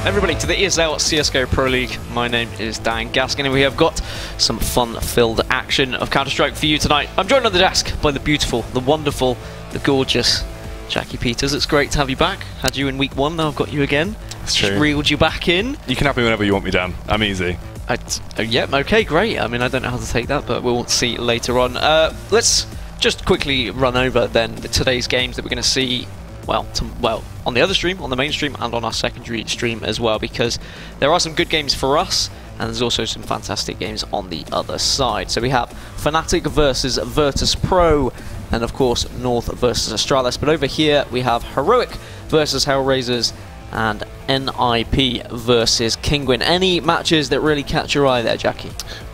everybody to the ESL CSGO Pro League. My name is Dan Gaskin and we have got some fun-filled action of Counter-Strike for you tonight. I'm joined on the desk by the beautiful, the wonderful, the gorgeous Jackie Peters. It's great to have you back. Had you in week one, now I've got you again. It's true. Just reeled you back in. You can have me whenever you want me, Dan. I'm easy. Yeah, okay, great. I mean, I don't know how to take that, but we'll see later on. Let's just quickly run over then today's games that we're going to see. Well, on the other stream, on the main stream, and on our secondary stream as well, because there are some good games for us, and there's also some fantastic games on the other side. So we have Fnatic versus Virtus Pro, and of course North versus Astralis. But over here we have Heroic versus HellRaisers, and NIP versus Kinguin. Any matches that really catch your eye there, Jackie?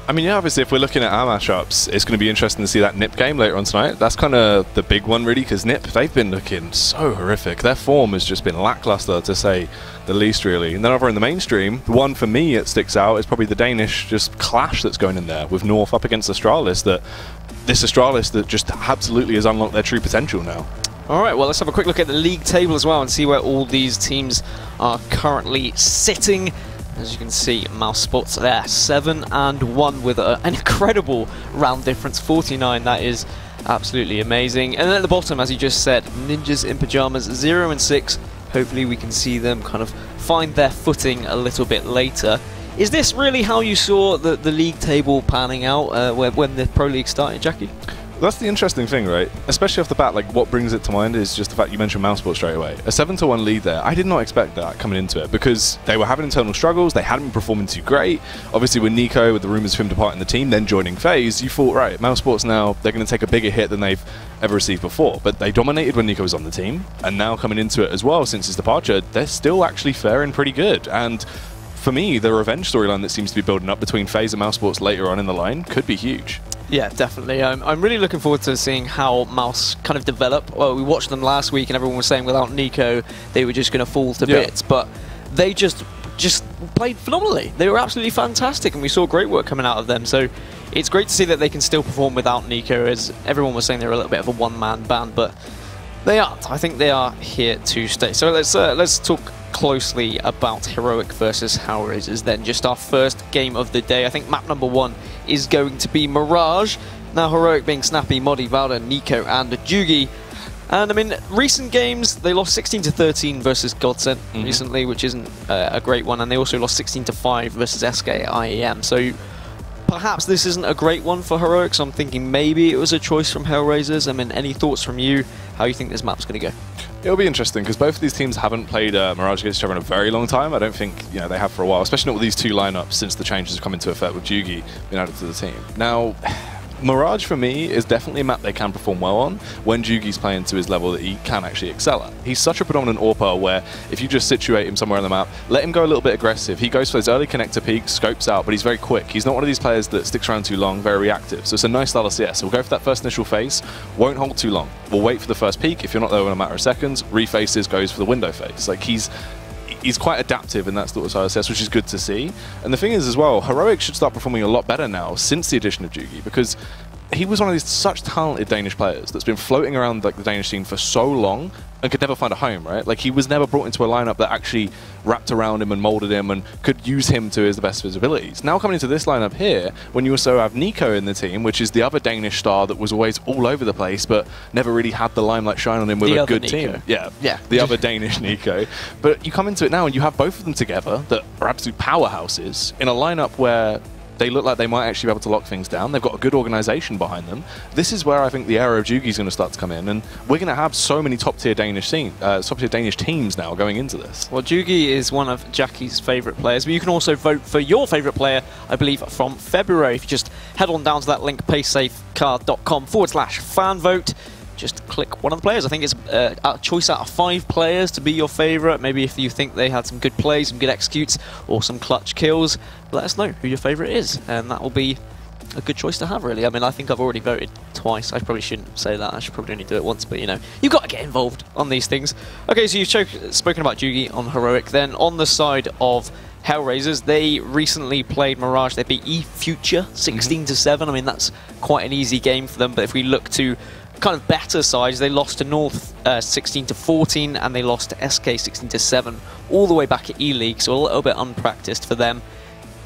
I mean, yeah, obviously, if we're looking at our matchups, it's going to be interesting to see that NIP game later on tonight. That's kind of the big one, really, because NIP, they've been looking so horrific. Their form has just been lackluster, to say the least, really. And then over in the mainstream, the one for me that sticks out is probably the Danish just clash that's going in there with North up against Astralis. This Astralis that just absolutely has unlocked their true potential now. Alright, well, let's have a quick look at the league table as well and see where all these teams are currently sitting. As you can see, Mouse Sports there, 7-1 with an incredible round difference, 49. That is absolutely amazing. And then at the bottom, as you just said, Ninjas in Pajamas, 0-6. Hopefully we can see them kind of find their footing a little bit later. Is this really how you saw the league table panning out when the Pro League started, Jackie? That's the interesting thing, right? Especially off the bat, like what brings it to mind is just the fact you mentioned Mouseport straight away. A 7-1 lead there. I did not expect that coming into it because they were having internal struggles. They hadn't been performing too great. Obviously, with Nico, with the rumours of him departing the team, then joining FaZe, you thought, right, Mousesports now, they're going to take a bigger hit than they've ever received before. But they dominated when Nico was on the team. And now coming into it as well, since his departure, they're still actually faring pretty good. And for me, the revenge storyline that seems to be building up between FaZe and Mousesports later on in the line could be huge. Yeah, definitely. I'm really looking forward to seeing how Mouse kind of develop. Well, we watched them last week and everyone was saying without Nico they were just going to fall to bits, but they just played phenomenally. They were absolutely fantastic and we saw great work coming out of them. So it's great to see that they can still perform without Nico, as everyone was saying they're a little bit of a one-man band, but they aren't. I think they are here to stay. So let's talk closely about Heroic versus HellRaisers then. Just our first game of the day. I think map number 1 is going to be Mirage. Now Heroic being Snappy, Modi, Valda, Nico and Jugi. And I mean, recent games, they lost 16-13 versus Godsent recently, which isn't a great one. And they also lost 16-5 versus SK IEM. So perhaps this isn't a great one for Heroic, so I'm thinking maybe it was a choice from HellRaisers. I mean, any thoughts from you? How you think this map's going to go? It'll be interesting because both of these teams haven't played Mirage against each other in a very long time. I don't think they have for a while, especially not with these two lineups since the changes have come into effect with Jugi being added to the team. Now, Mirage for me is definitely a map they can perform well on when Jugi's playing to his level that he can actually excel at. He's such a predominant AWPer where if you just situate him somewhere on the map, let him go a little bit aggressive. He goes for his early connector peak, scopes out, but he's very quick. He's not one of these players that sticks around too long, very reactive. So it's a nice style of CS. We'll go for that first initial phase, won't hold too long. We'll wait for the first peak. If you're not there in a matter of seconds, refaces, goes for the window phase. Like he's quite adaptive in that sort of style of CS, which is good to see. And the thing is as well, Heroic should start performing a lot better now since the addition of Jugi, because he was one of these such talented Danish players that's been floating around like the Danish scene for so long and could never find a home, right? Like he was never brought into a lineup that actually wrapped around him and molded him and could use him to his best of his abilities. Now coming into this lineup here, when you also have Nico in the team, which is the other Danish star that was always all over the place but never really had the limelight shine on him with a good team. Yeah, the other Danish Nico. But you come into it now and you have both of them together that are absolute powerhouses in a lineup where they look like they might actually be able to lock things down. They've got a good organization behind them. This is where I think the era of Jugi is going to start to come in, and we're going to have so many top-tier Danish teams now going into this. Well, Jugi is one of Jackie's favourite players, but you can also vote for your favourite player, I believe, from February. If you just head on down to that link, paysafecard.com/fanvote. Just click one of the players. I think it's a choice out of 5 players to be your favourite. Maybe if you think they had some good plays, some good executes, or some clutch kills, let us know who your favourite is, and that will be a good choice to have, really. I mean, I think I've already voted twice. I probably shouldn't say that. I should probably only do it once, but you know, you've got to get involved on these things. Okay, so you've spoken about Jugi on Heroic. Then on the side of HellRaisers, they recently played Mirage. They beat eFuture 16-7. I mean, that's quite an easy game for them, but if we look to kind of better sides. They lost to North 16-14, and they lost to SK 16-7, all the way back at E-League, so a little bit unpracticed for them.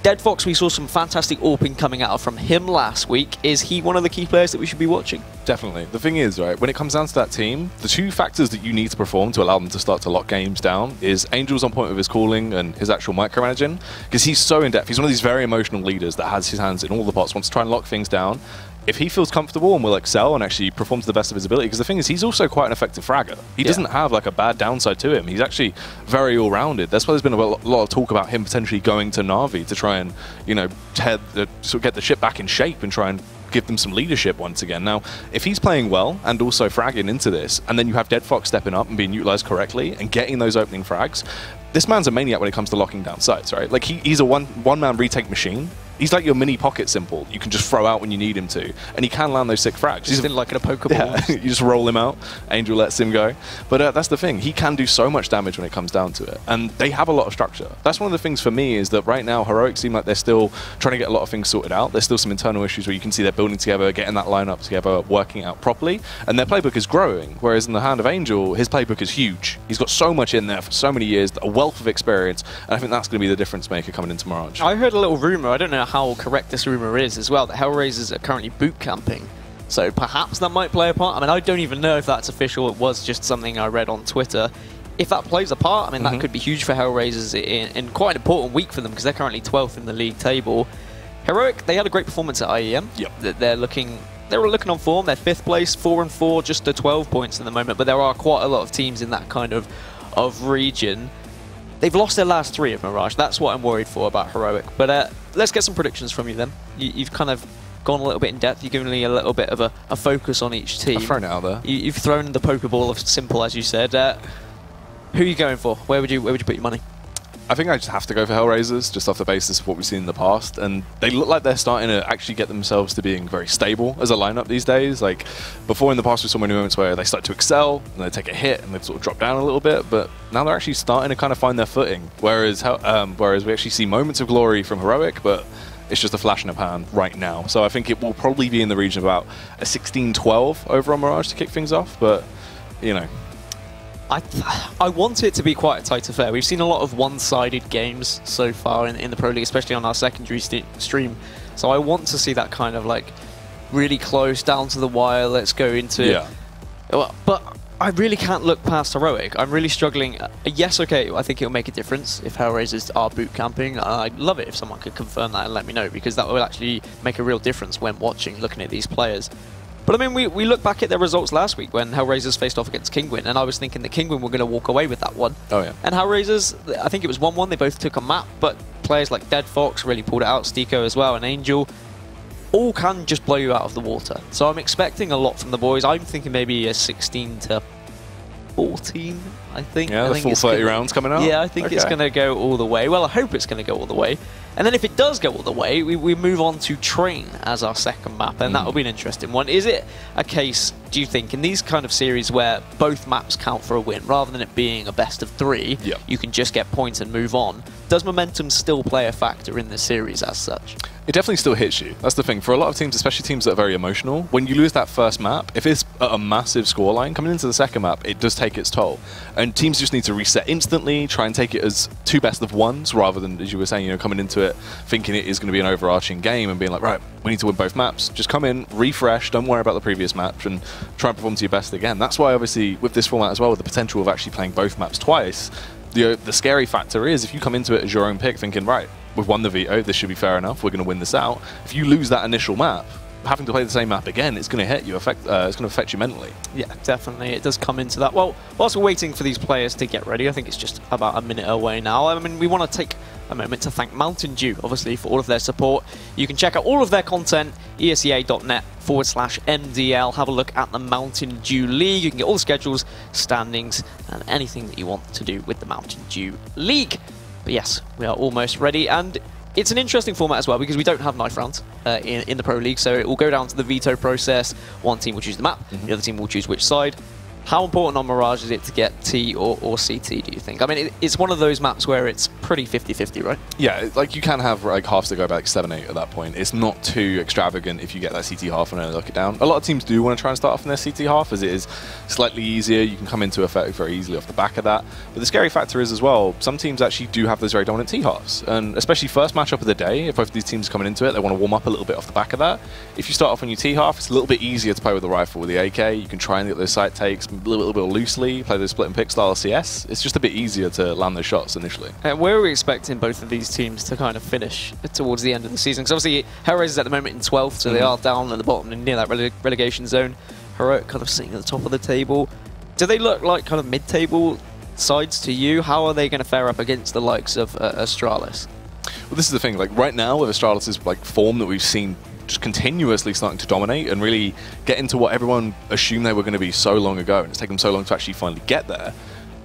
Dead Fox, we saw some fantastic AWPing coming out from him last week. Is he one of the key players that we should be watching? Definitely. The thing is, right, when it comes down to that team, the two factors that you need to perform to allow them to start to lock games down is Angel's on point with his calling and his actual micromanaging, because he's so in-depth. He's one of these very emotional leaders that has his hands in all the pots, wants to try and lock things down. If he feels comfortable and will excel and actually perform to the best of his ability, because the thing is, he's also quite an effective fragger. He doesn't have like a bad downside to him. He's actually very all-rounded. That's why there's been a lot of talk about him potentially going to Na'Vi to try and, you know, sort of get the ship back in shape and try and give them some leadership once again. Now, if he's playing well and also fragging into this, and then you have Dead Fox stepping up and being utilized correctly and getting those opening frags, this man's a maniac when it comes to locking down sites, right? Like, he's a one-man retake machine. He's like your mini pocket simple. You can just throw out when you need him to, and he can land those sick frags. Just like in a Pokeball. Yeah, you just roll him out. Angel lets him go. But that's the thing. He can do so much damage when it comes down to it, and they have a lot of structure. That's one of the things for me is that right now Heroic seem like they're still trying to get a lot of things sorted out. There's still some internal issues where you can see they're building together, getting that lineup together, working out properly, and their playbook is growing. Whereas in the hand of Angel, his playbook is huge. He's got so much in there for so many years, a wealth of experience, and I think that's going to be the difference maker coming into Mirage. I heard a little rumor. I don't know how correct this rumor is as well, that HellRaisers are currently boot camping, so perhaps that might play a part. I mean, I don't even know if that's official. It was just something I read on Twitter. If that plays a part, I mean, that could be huge for HellRaisers in quite an important week for them, because they're currently 12th in the league table. Heroic, they had a great performance at IEM. Yep. They're looking on form. They're 5th place, 4-4, just to 12 points in the moment, but there are quite a lot of teams in that kind of region. They've lost their last 3 of Mirage. That's what I'm worried for about Heroic. But let's get some predictions from you then. You've kind of gone a little bit in depth. You've given me a little bit of a focus on each team. I've thrown it out there. You've thrown the Pokeball of simple, as you said. Who are you going for? Where would you put your money? I think I just have to go for HellRaisers, just off the basis of what we've seen in the past. And they look like they're starting to actually get themselves to being very stable as a lineup these days. Like, before in the past, we saw many moments where they start to excel, and they take a hit, and they sort of drop down a little bit. But now they're actually starting to kind of find their footing. Whereas we actually see moments of glory from Heroic, but it's just a flash in the pan right now. So I think it will probably be in the region of about a 16-12 over on Mirage to kick things off. But, you know, I want it to be quite a tight affair. We've seen a lot of one-sided games so far in the Pro League, especially on our secondary stream. So I want to see that kind of like really close, down to the wire. Let's go into. Yeah. But I really can't look past Heroic. I'm really struggling. Yes, okay, I think it'll make a difference if HellRaisers are boot camping. I'd love it if someone could confirm that and let me know, because that will actually make a real difference when watching, looking at these players. But I mean, we look back at their results last week when HellRaisers faced off against Kingwin, and I was thinking that Kingwin were going to walk away with that one. Oh, yeah. And HellRaisers, I think it was 1-1, they both took a map, but players like Dead Fox really pulled it out, Stiko as well, and Angel, all can just blow you out of the water. So I'm expecting a lot from the boys. I'm thinking maybe a 16-14, I think. Yeah, the full 30 rounds coming out? Yeah, I think it's going to go all the way. Well, I hope it's going to go all the way. And then if it does go all the way, we move on to Train as our second map, and that will be an interesting one. Is it a case, do you think, in these kind of series where both maps count for a win, rather than it being a best of 3, you can just get points and move on? Does momentum still play a factor in the series as such? It definitely still hits you. That's the thing. For a lot of teams, especially teams that are very emotional, when you lose that first map, if it's a massive scoreline, coming into the second map, it does take its toll. And teams just need to reset instantly, try and take it as 2 best of 1s, rather than, as you were saying, you know, coming into it thinking it is going to be an overarching game and being like, right, we need to win both maps. Just come in, refresh, don't worry about the previous match, and try and perform to your best again. That's why, obviously, with this format as well, with the potential of actually playing both maps twice, the scary factor is if you come into it as your own pick thinking, right, we've won the veto, this should be fair enough, we're going to win this out. If you lose that initial map, having to play the same map again, it's going to hit you, it's going to affect you mentally. Yeah, definitely. It does come into that. Well, whilst we're waiting for these players to get ready, I think it's just about a minute away now. I mean, we want to take a moment to thank Mountain Dew, obviously, for all of their support. You can check out all of their content, esea.net/MDL. Have a look at the Mountain Dew League. You can get all the schedules, standings, and anything that you want to do with the Mountain Dew League. But yes, we are almost ready, and it's an interesting format as well because we don't have knife rounds in the Pro League, so it will go down to the veto process. One team will choose the map, the other team will choose which side. How important on Mirage is it to get T or CT, do you think? I mean, it's one of those maps where it's pretty 50-50, right? Yeah, like you can have like halves that go back 7-8 at that point. It's not too extravagant if you get that CT half and only lock it down. A lot of teams do want to try and start off in their CT half, as it is slightly easier. You can come into effect very easily off the back of that. But the scary factor is as well, some teams actually do have those very dominant T halves. And especially first matchup of the day, if both of these teams are coming into it, they want to warm up a little bit off the back of that. If you start off on your T half, it's a little bit easier to play with the rifle with the AK. You can try and get those sight takes a little bit loosely, play the split and pick style CS. It's just a bit easier to land those shots initially. Where are we expecting both of these teams to kind of finish towards the end of the season? Because obviously HellRaisers at the moment in 12th, so they are down at the bottom and near that relegation zone. Heroic kind of sitting at the top of the table. Do they look like kind of mid-table sides to you? How are they going to fare up against the likes of Astralis? Well, this is the thing. Like right now, with Astralis' like form that we've seen just continuously starting to dominate and really get into what everyone assumed they were going to be so long ago, and it's taken them so long to actually finally get there.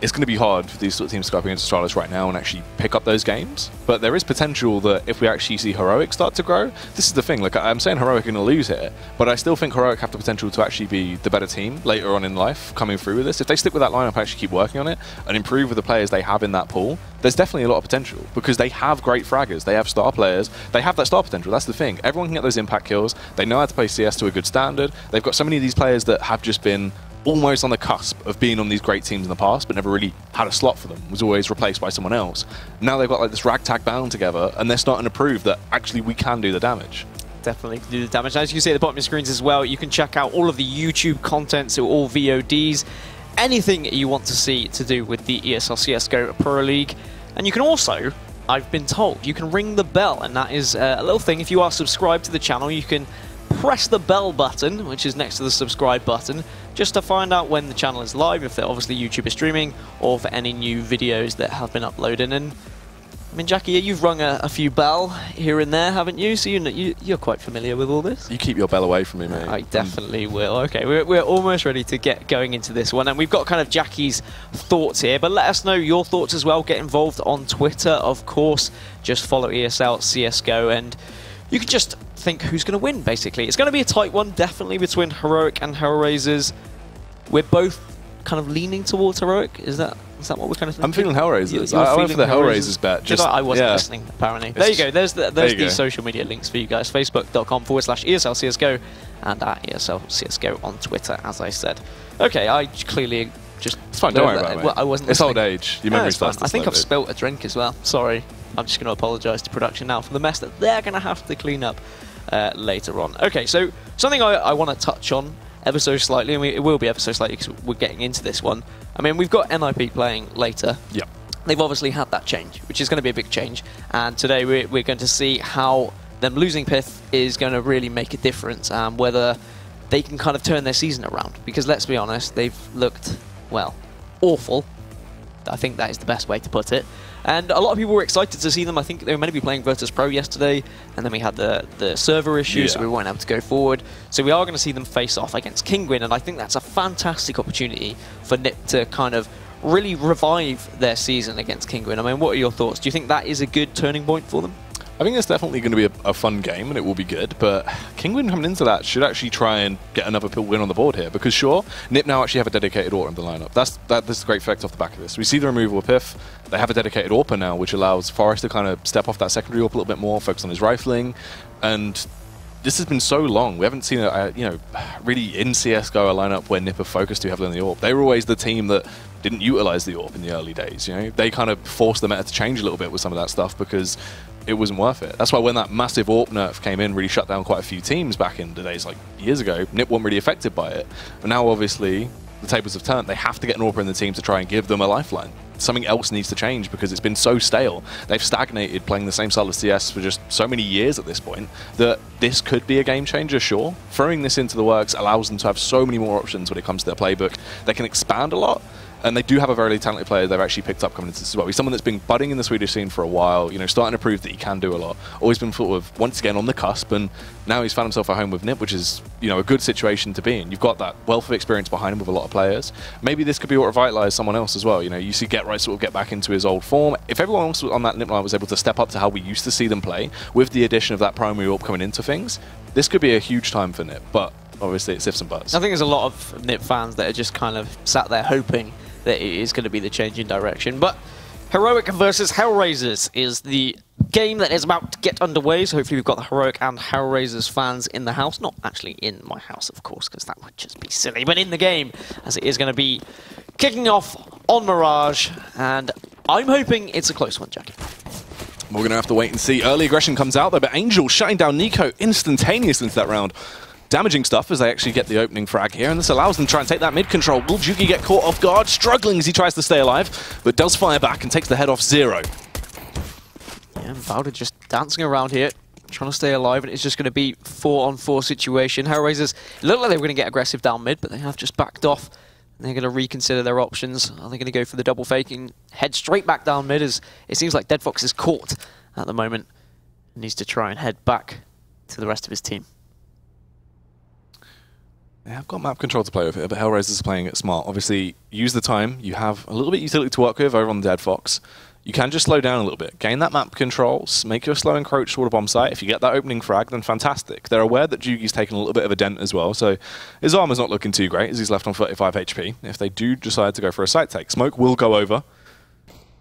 It's going to be hard for these sort of teams to go up against Astralis right now and actually pick up those games. But there is potential that if we actually see Heroic start to grow, this is the thing. Like I'm saying Heroic are going to lose here, but I still think Heroic have the potential to actually be the better team later on in life coming through with this. If they stick with that lineup and actually keep working on it and improve with the players they have in that pool, there's definitely a lot of potential because they have great fraggers. They have star players. They have that star potential. That's the thing. Everyone can get those impact kills. They know how to play CS to a good standard. They've got so many of these players that have just been almost on the cusp of being on these great teams in the past, but never really had a slot for them, was always replaced by someone else. Now they've got like this ragtag band together, and they're starting to prove that actually we can do the damage. Definitely do the damage. As you can see at the bottom of your screens as well, you can check out all of the YouTube content, so all VODs, anything you want to see to do with the ESL CSGO Pro League. And you can also, I've been told, you can ring the bell, and that is a little thing. If you are subscribed to the channel, you can press the bell button, which is next to the subscribe button, just to find out when the channel is live, if they're obviously YouTube is streaming, or for any new videos that have been uploaded. And I mean, Jackie, you've rung a few bell here and there, haven't you? So you're quite familiar with all this. You keep your bell away from me, mate. I definitely will. Okay, we're almost ready to get going into this one, and we've got kind of Jackie's thoughts here, but let us know your thoughts as well. Get involved on Twitter, of course. Just follow ESL CSGO, and you can just think who's going to win, basically. It's going to be a tight one, definitely, between Heroic and HellRaisers. We're both kind of leaning towards Heroic. Is that what we're kind of thinking? I'm feeling HellRaisers. I went for the HellRaisers bet. Just, I wasn't listening, apparently. There you go. There's the social media links for you guys. Facebook.com/ESL CSGO and at ESL CSGO on Twitter, as I said. Okay, I clearly just... It's fine, don't worry about it. Well, I wasn't It's listening. old age. Your memory starts to I think slow I've spilt a drink as well. Sorry. I'm just going to apologise to production now for the mess that they're going to have to clean up later on. Okay, so something I want to touch on ever so slightly, and it will be ever so slightly because we're getting into this one. I mean, we've got NIP playing later. Yeah. They've obviously had that change, which is going to be a big change. And today we're going to see how them losing Pith is going to really make a difference, and whether they can kind of turn their season around. Because let's be honest, they've looked, well, awful. I think that is the best way to put it. And a lot of people were excited to see them. I think they were meant to be playing Virtus Pro yesterday, and then we had the server issues, so we weren't able to go forward. So we are going to see them face off against Kinguin, and I think that's a fantastic opportunity for NIP to kind of really revive their season against Kinguin. I mean, what are your thoughts? Do you think that is a good turning point for them? I think it's definitely going to be a fun game, and it will be good, but Kinguin coming into that should actually try and get another win on the board here, because sure, NIP now actually have a dedicated AWP in the lineup. That's a great effect off the back of this. We see the removal of Piff. They have a dedicated AWP now, which allows Forrest to kind of step off that secondary AWP a little bit more, focus on his rifling, and this has been so long. We haven't seen really in CSGO a lineup where NIP have focused too heavily on the AWP. They were always the team that didn't utilize the AWP in the early days. They kind of forced the meta to change a little bit with some of that stuff because it wasn't worth it. That's why when that massive AWP nerf came in, really shut down quite a few teams back in the days, like years ago, NIP weren't really affected by it. But now, obviously, the tables have turned. They have to get an AWP in the team to try and give them a lifeline. Something else needs to change because it's been so stale. They've stagnated playing the same style of CS for just so many years at this point that this could be a game changer, sure. Throwing this into the works allows them to have so many more options when it comes to their playbook. They can expand a lot. And they do have a very talented player they've actually picked up coming into this as well. He's someone that's been budding in the Swedish scene for a while, starting to prove that he can do a lot. Always been sort of, once again, on the cusp, and now he's found himself at home with NIP, which is, a good situation to be in. You've got that wealth of experience behind him with a lot of players. Maybe this could be what revitalize someone else as well. You see Get Right sort of get back into his old form. If everyone else on that NIP line was able to step up to how we used to see them play, with the addition of that primary AWP coming into things, this could be a huge time for NIP. But obviously it's ifs and buts. I think there's a lot of NIP fans that are just kind of sat there hoping that it is going to be the change in direction. But Heroic versus HellRaisers is the game that is about to get underway, so hopefully we've got the Heroic and HellRaisers fans in the house. Not actually in my house, of course, because that would just be silly, but in the game, as it is going to be kicking off on Mirage, and I'm hoping it's a close one, Jackie. We're going to have to wait and see. Early aggression comes out there, but Angel shutting down Nico instantaneously into that round. Damaging stuff as they actually get the opening frag here, and this allows them to try and take that mid control. Will Jugi get caught off guard, struggling as he tries to stay alive, but does fire back and takes the head off Zero. Yeah, and Valda just dancing around here, trying to stay alive, and it's just going to be 4-on-4 situation. HellRaisers looked like they were going to get aggressive down mid, but they have just backed off. And they're going to reconsider their options. Are they going to go for the double fake and head straight back down mid, as it seems like Deadfox is caught at the moment. He needs to try and head back to the rest of his team. Yeah, I've got map control to play with it, but HellRaisers is playing it smart. Obviously, use the time. You have a little bit of utility to work with over on the Deadfox. You can just slow down a little bit. Gain that map control, make your slow encroach toward a bomb site. If you get that opening frag, then fantastic. They're aware that Jugi's taken a little bit of a dent as well, so his armor's not looking too great as he's left on 35 HP. If they do decide to go for a site take, Smoke will go over.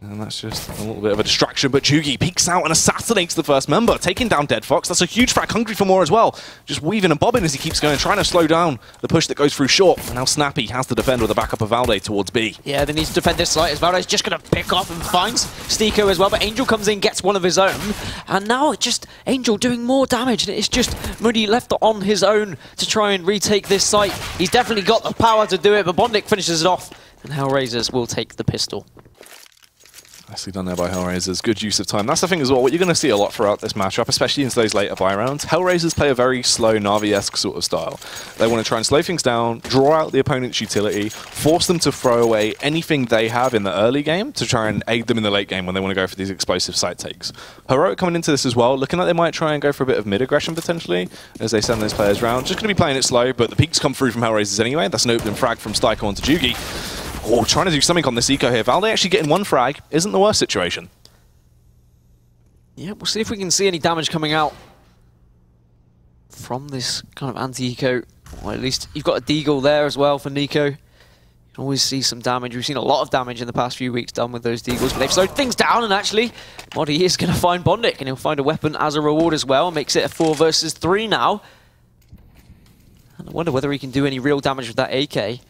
And that's just a little bit of a distraction, but Jugi peeks out and assassinates the first member, taking down Deadfox. That's a huge frag, hungry for more as well. Just weaving and bobbing as he keeps going, trying to slow down the push that goes through short. And now Snappy has to defend with the backup of Valde towards B. Yeah, they need to defend this site as Valde's just going to pick off and finds Stiko as well, but Angel comes in, gets one of his own. And now it's just Angel doing more damage, and it's just Moody left on his own to try and retake this site. He's definitely got the power to do it, but Bondik finishes it off, and HellRaisers will take the pistol. Nicely done there by HellRaisers. Good use of time. That's the thing as well. What you're going to see a lot throughout this matchup, especially into those later buy rounds, HellRaisers play a very slow Na'Vi-esque sort of style. They want to try and slow things down, draw out the opponent's utility, force them to throw away anything they have in the early game to try and aid them in the late game when they want to go for these explosive site takes. Heroic coming into this as well, looking like they might try and go for a bit of mid-aggression potentially as they send those players round. Just going to be playing it slow, but the peaks come through from HellRaisers anyway. That's an opening frag from Styko onto Jugi. Oh, trying to do something on this eco here. Valde actually getting one frag isn't the worst situation. Yeah, we'll see if we can see any damage coming out from this kind of anti-eco. Or at least you've got a deagle there as well for Nico. You can always see some damage. We've seen a lot of damage in the past few weeks done with those deagles, but they've slowed things down, and actually Modi is going to find Bondik, and he'll find a weapon as a reward as well. Makes it a 4 versus 3 now. And I wonder whether he can do any real damage with that AK.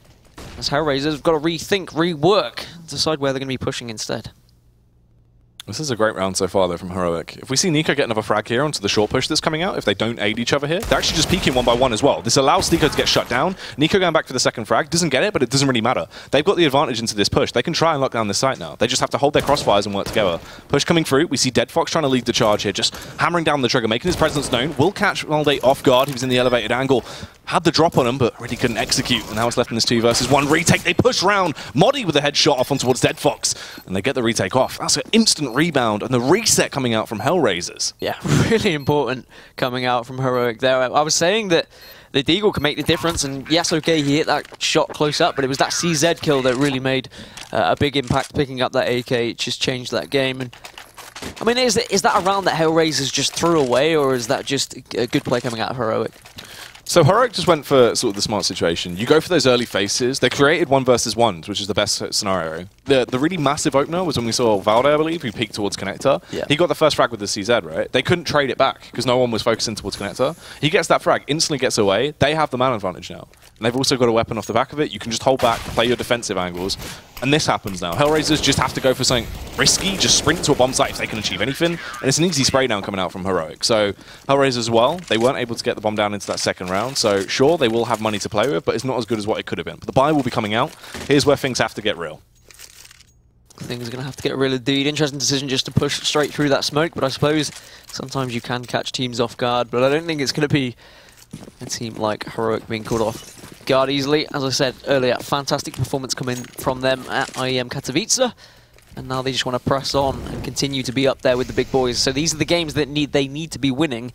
As HellRaisers have got to rethink, rework, decide where they're going to be pushing instead. This is a great round so far, though, from Heroic. If we see Nico get another frag here onto the short push that's coming out, if they don't aid each other here, they're actually just peeking one by one as well. This allows Nico to get shut down. Nico going back for the second frag, doesn't get it, but it doesn't really matter. They've got the advantage into this push. They can try and lock down this site now. They just have to hold their crossfires and work together. Push coming through. We see Deadfox trying to lead the charge here, just hammering down the trigger, making his presence known. Will catch Valde off guard. He was in the elevated angle. Had the drop on him, but really couldn't execute. And now it's left in this 2 versus 1 retake. They push round. Modi with a headshot off on towards Deadfox. And they get the retake off. That's an instant rebound. And the reset coming out from HellRaisers. Yeah, really important coming out from Heroic there. I was saying that the deagle can make the difference. And yes, okay, he hit that shot close up, but it was that CZ kill that really made a big impact picking up that AK. It just changed that game. And I mean, is that a round that HellRaisers just threw away, or is that just a good play coming out of Heroic? So Heroic just went for sort of the smart situation. You go for those early faces. They created 1 versus 1s, which is the best scenario. The really massive opener was when we saw Valde, I believe, who peeked towards Connector. Yeah. He got the first frag with the CZ, right? They couldn't trade it back because no one was focusing towards Connector. He gets that frag, instantly gets away. They have the man advantage now. And they've also got a weapon off the back of it. You can just hold back, play your defensive angles. And this happens now. HellRaisers just have to go for something risky, just sprint to a bomb site if they can achieve anything. And it's an easy spray down coming out from Heroic. So HellRaisers as well, they weren't able to get the bomb down into that second round. So sure, they will have money to play with, but it's not as good as what it could have been. But the buy will be coming out. Here's where things have to get real. Things are going to have to get real indeed. Interesting decision just to push straight through that smoke, but I suppose sometimes you can catch teams off guard, but I don't think it's going to be a team like Heroic being caught off guard easily. As I said earlier, fantastic performance coming from them at IEM Katowice, and now they just want to press on and continue to be up there with the big boys. So these are the games that they need to be winning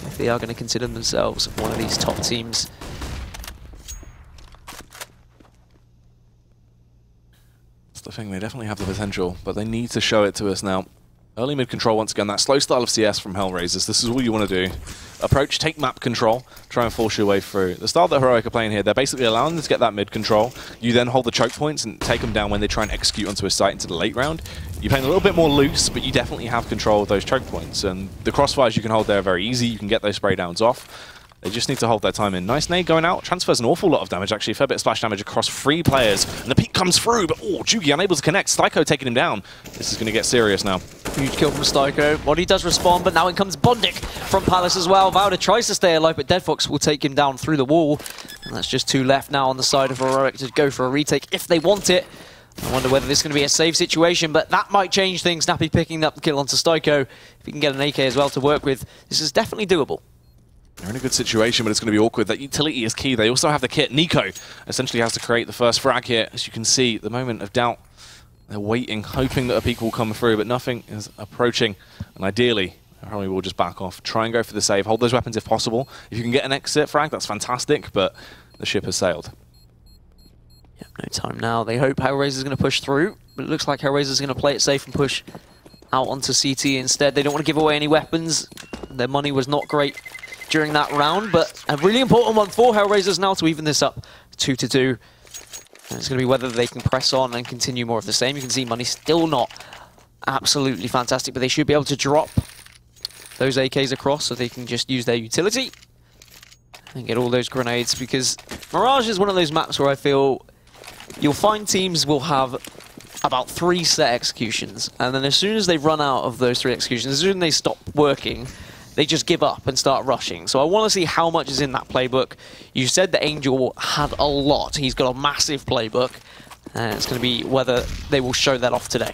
if they are going to consider themselves one of these top teams. That's the thing, they definitely have the potential, but they need to show it to us now. Early mid control once again, that slow style of CS from HellRaisers. This is all you want to do. approach, take map control, try and force your way through. The style that Heroic are playing here, they're basically allowing them to get that mid control. You then hold the choke points and take them down when they try and execute onto a site into the late round. You're playing a little bit more loose, but you definitely have control of those choke points. And the crossfires you can hold there are very easy. You can get those spray downs off. They just need to hold their time in. Nice nade going out. Transfers an awful lot of damage, actually. A fair bit of splash damage across 3 players. And the peak comes through, but Jugi unable to connect. Styko taking him down. This is going to get serious now. Huge kill from Styko. Body does respond, but now in comes Bondic from Palace as well. Vauda tries to stay alive, but Deadfox will take him down through the wall. And that's just 2 left now on the side of Heroic to go for a retake if they want it. I wonder whether this is going to be a safe situation, but that might change things. Snappy picking up the kill onto Styko. If he can get an AK as well to work with, this is definitely doable. They're in a good situation, but it's going to be awkward. That utility is key. They also have the kit. Nico essentially has to create the first frag here. As you can see, the moment of doubt. They're waiting, hoping that a peak will come through, but nothing is approaching. And ideally, probably will just back off. Try and go for the save. Hold those weapons if possible. If you can get an exit frag, that's fantastic, but the ship has sailed. Yep, no time now. They hope HellRaisers is going to push through, but it looks like HellRaisers is going to play it safe and push out onto CT instead. They don't want to give away any weapons. Their money was not great during that round, but a really important one for HellRaisers now to even this up 2-2. And it's going to be whether they can press on and continue more of the same. You can see money still not absolutely fantastic, but they should be able to drop those AKs across so they can just use their utility and get all those grenades, because Mirage is one of those maps where I feel you'll find teams will have about 3 set executions, and then as soon as they run out of those 3 executions, as soon as they stop working, they just give up and start rushing. So I want to see how much is in that playbook. You said that Angel had a lot. He's got a massive playbook. And it's going to be whether they will show that off today.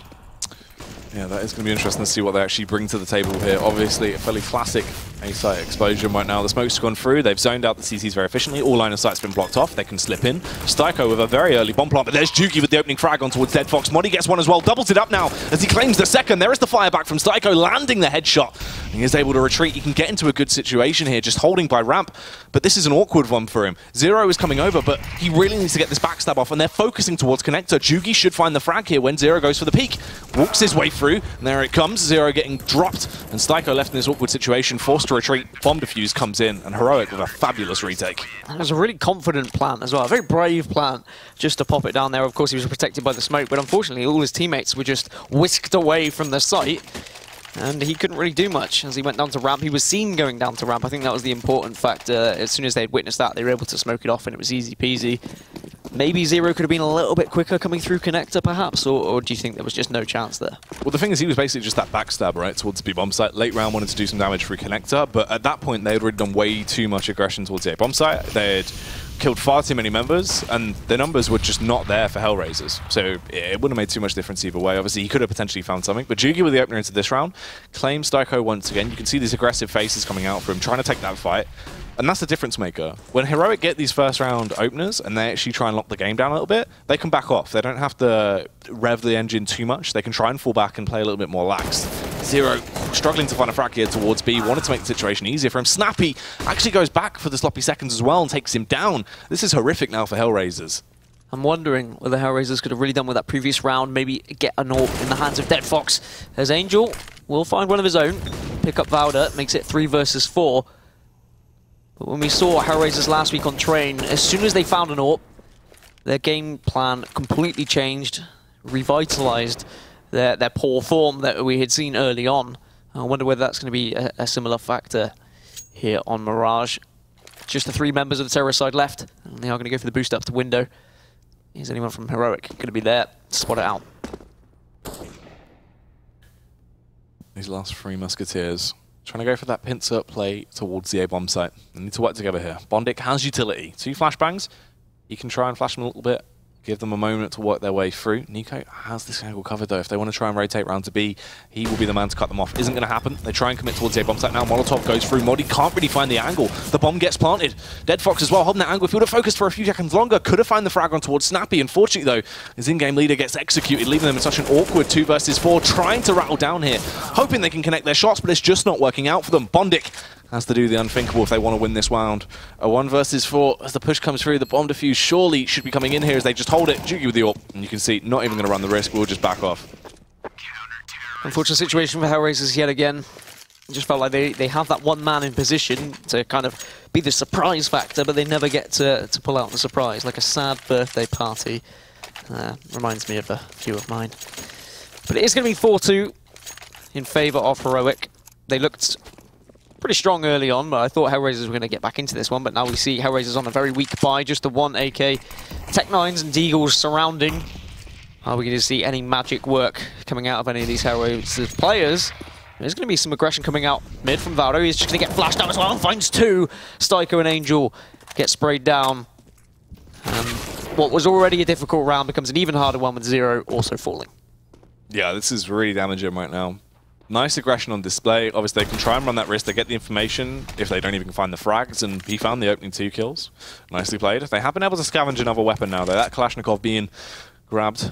Yeah, that is going to be interesting to see what they actually bring to the table here. Obviously, a fairly classic A-site explosion right now. The smoke's gone through. They've zoned out the CTs very efficiently. All line of sight's been blocked off. They can slip in. Styko with a very early bomb plant, but there's Jugi with the opening frag on towards Deadfox. Modi gets one as well. Doubles it up now as he claims the second. There is the fire back from Styko, landing the headshot. And he is able to retreat. He can get into a good situation here, just holding by ramp. But this is an awkward one for him. Zero is coming over, but he really needs to get this backstab off, and they're focusing towards connector. Jugi should find the frag here when Zero goes for the peak. Walks his way through, and there it comes. Zero getting dropped, and Styko left in this awkward situation, forced to retreat. Bomb defuse comes in, and Heroic with a fabulous retake. That was a really confident plan as well, a very brave plan just to pop it down there. Of course, he was protected by the smoke, but unfortunately all his teammates were just whisked away from the site, and he couldn't really do much as he went down to ramp. He was seen going down to ramp. I think that was the important factor. As soon as they had witnessed that, they were able to smoke it off, and it was easy peasy. Maybe Zero could have been a little bit quicker coming through connector, perhaps, or do you think there was just no chance there? Well, the thing is, he was basically just that backstab, right, towards the B-bomb site. Late round wanted to do some damage through connector, but at that point, they had already done way too much aggression towards the A-bomb site. They had killed far too many members, and the numbers were just not there for HellRaisers. So it wouldn't have made too much difference either way. Obviously, he could have potentially found something, but Jugi with the opener into this round claims Styko once again. You can see these aggressive faces coming out for him, trying to take that fight. And that's the difference maker. When Heroic get these first round openers and they actually try and lock the game down a little bit, they can back off. They don't have to rev the engine too much. They can try and fall back and play a little bit more lax. Zero struggling to find a frag here towards B. Wanted to make the situation easier for him. Snappy actually goes back for the sloppy seconds as well and takes him down. This is horrific now for HellRaisers. I'm wondering whether HellRaisers could have really done with that previous round, maybe get an AWP in the hands of Deadfox. As Angel will find one of his own, pick up Vauda, makes it 3 versus 4. But when we saw HellRaisers last week on Train, as soon as they found an AWP, their game plan completely changed, revitalized their poor form that we had seen early on. I wonder whether that's going to be a similar factor here on Mirage. Just the 3 members of the terrorist side left, and they are going to go for the boost up to window. Is anyone from Heroic going to be there to spot it out? These last 3 Musketeers trying to go for that pincer play towards the A-bomb site. They need to work together here. Bondic has utility. 2 flashbangs. He can try and flash them a little bit, give them a moment to work their way through. Nico has this angle covered though. If they want to try and rotate round to B, he will be the man to cut them off. Isn't going to happen. They try and commit towards the A-bomb site now. Molotov goes through. Modi can't really find the angle. The bomb gets planted. Deadfox as well, holding that angle. If he would have focused for a few seconds longer, could have found the frag on towards Snappy. Unfortunately though, his in-game leader gets executed, leaving them in such an awkward 2 versus 4, trying to rattle down here, hoping they can connect their shots, but it's just not working out for them. Bondic has to do the unthinkable if they want to win this round. A 1 versus 4 as the push comes through. The bomb defuse surely should be coming in here as they just hold it. Jugi with the AWP, and you can see not even going to run the risk. We'll just back off. Unfortunate situation for HellRaisers yet again. It just felt like they have that one man in position to kind of be the surprise factor, but they never get to pull out the surprise, like a sad birthday party. Reminds me of a few of mine. But it is going to be 4-2 in favour of Heroic. They looked pretty strong early on, but I thought HellRaisers were going to get back into this one, but now we see HellRaisers on a very weak buy, just the one AK. Tech9s and Deagles surrounding. Are we going to see any magic work coming out of any of these HellRaisers players? There's going to be some aggression coming out mid from Valdo. He's just going to get flashed out as well and finds two. Styko and Angel get sprayed down. What was already a difficult round becomes an even harder one with Zero also falling. Yeah, this is really damaging right now. Nice aggression on display. Obviously, they can try and run that risk. They get the information if they don't even find the frags, and he found the opening 2 kills. Nicely played. They have been able to scavenge another weapon now, though. That Kalashnikov being grabbed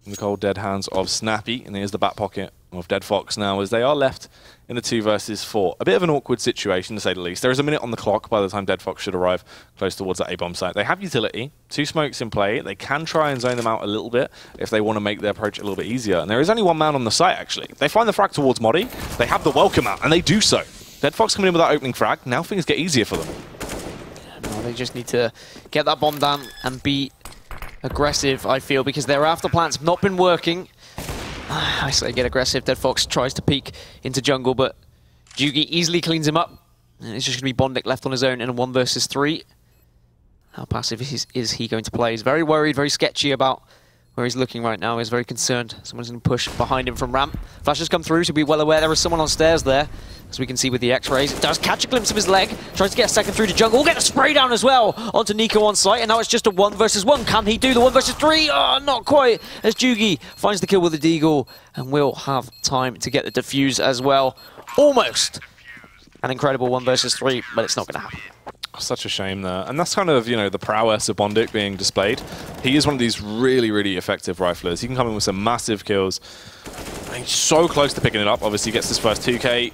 in the cold dead hands of Snappy, and here's the back pocket of Dead Fox now, as they are left in the 2 versus 4. A bit of an awkward situation, to say the least. There is a minute on the clock by the time Dead Fox should arrive close towards that A-bomb site. They have utility, 2 smokes in play. They can try and zone them out a little bit if they want to make their approach a little bit easier. And there is only one man on the site, actually. They find the frag towards Modi. They have the welcome out, and they do so. Dead Fox coming in with that opening frag. Now things get easier for them. Well, they just need to get that bomb down and be aggressive, I feel, because their after plans have not been working. I say get aggressive. Dead Fox tries to peek into jungle, but Jugi easily cleans him up. And it's just going to be Bondik left on his own in a 1 versus 3. How passive is he going to play? He's very worried, very sketchy about where he's looking right now. He's very concerned. Someone's going to push behind him from ramp. Flashes come through, so be well aware there is someone on stairs there. As we can see with the X-rays, it does catch a glimpse of his leg. Tries to get a second through to jungle. We'll get a spray down as well onto Nico on site, and now it's just a 1 versus 1. Can he do the 1 versus 3? Oh, not quite. As Jugi finds the kill with the Deagle, and will have time to get the defuse as well. Almost an incredible 1 versus 3, but it's not going to happen. Such a shame there. And that's kind of, you know, the prowess of Bondik being displayed. He is one of these really, really effective riflers. He can come in with some massive kills. And he's so close to picking it up. Obviously, he gets his first 2K.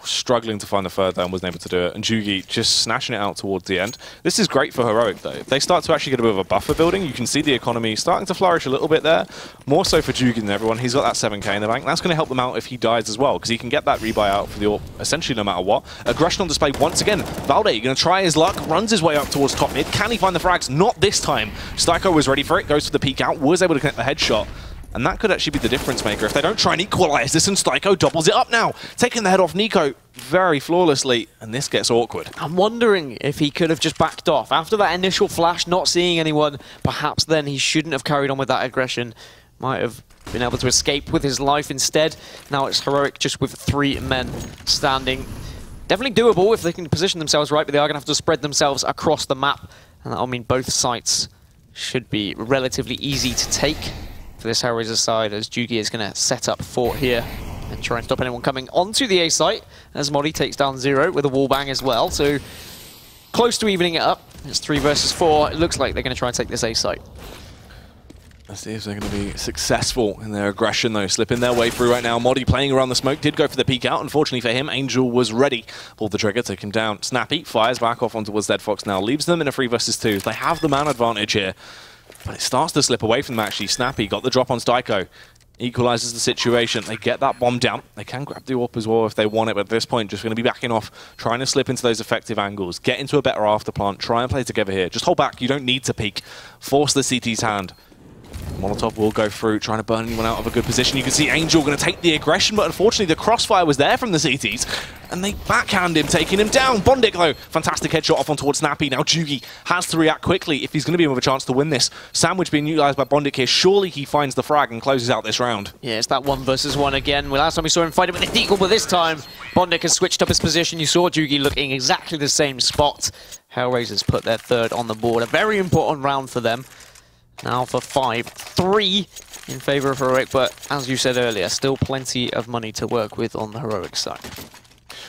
Struggling to find the third down, wasn't able to do it. And Jugi just snatching it out towards the end. This is great for Heroic, though. They start to actually get a bit of a buffer building. You can see the economy starting to flourish a little bit there. More so for Jugi than everyone. He's got that 7K in the bank. That's going to help them out if he dies as well, because he can get that rebuy out for the AWP essentially no matter what. Aggression on display once again. Valde going to try his luck. Runs his way up towards top mid. Can he find the frags? Not this time. Styko was ready for it. Goes for the peek out. Was able to connect the headshot. And that could actually be the difference maker. If they don't try and equalize this, and Styko doubles it up now. Taking the head off Nico very flawlessly, and this gets awkward. I'm wondering if he could have just backed off. After that initial flash, not seeing anyone, perhaps then he shouldn't have carried on with that aggression. Might have been able to escape with his life instead. Now it's Heroic just with 3 men standing. Definitely doable if they can position themselves right, but they are going to have to spread themselves across the map. And that'll mean both sites should be relatively easy to take for this HellRaisers side, as Jugi is going to set up fort here and try and stop anyone coming onto the A site, as Modi takes down Zero with a wall bang as well. So close to evening it up. It's 3 versus 4. It looks like they're going to try and take this A site. Let's see if they're going to be successful in their aggression, though. Slipping their way through right now. Modi playing around the smoke, did go for the peek out. Unfortunately for him, Angel was ready. Pulled the trigger, took him down. Snappy fires back off onto Dead Fox now. Leaves them in a 3 versus 2. They have the man advantage here. But it starts to slip away from them, actually. Snappy got the drop on Styko. Equalizes the situation. They get that bomb down. They can grab the AWP as well if they want it, but at this point, just going to be backing off, trying to slip into those effective angles, get into a better afterplant, try and play together here. Just hold back. You don't need to peek. Force the CT's hand. Molotov will go through, trying to burn anyone out of a good position. You can see Angel going to take the aggression, but unfortunately the crossfire was there from the CTs, and they backhand him, taking him down. Bondik, though, fantastic headshot off on towards Snappy. Now Jugi has to react quickly if he's going to be with a chance to win this. Sandwich being utilised by Bondik here. Surely he finds the frag and closes out this round. Yeah, it's that 1 versus 1 again. Well, last time we saw him fight it with a Deagle, but this time Bondik has switched up his position. You saw Jugi looking exactly the same spot. HellRaisers put their 3rd on the board. A very important round for them. Now for 5-3 in favour of Heroic, but as you said earlier, still plenty of money to work with on the Heroic side.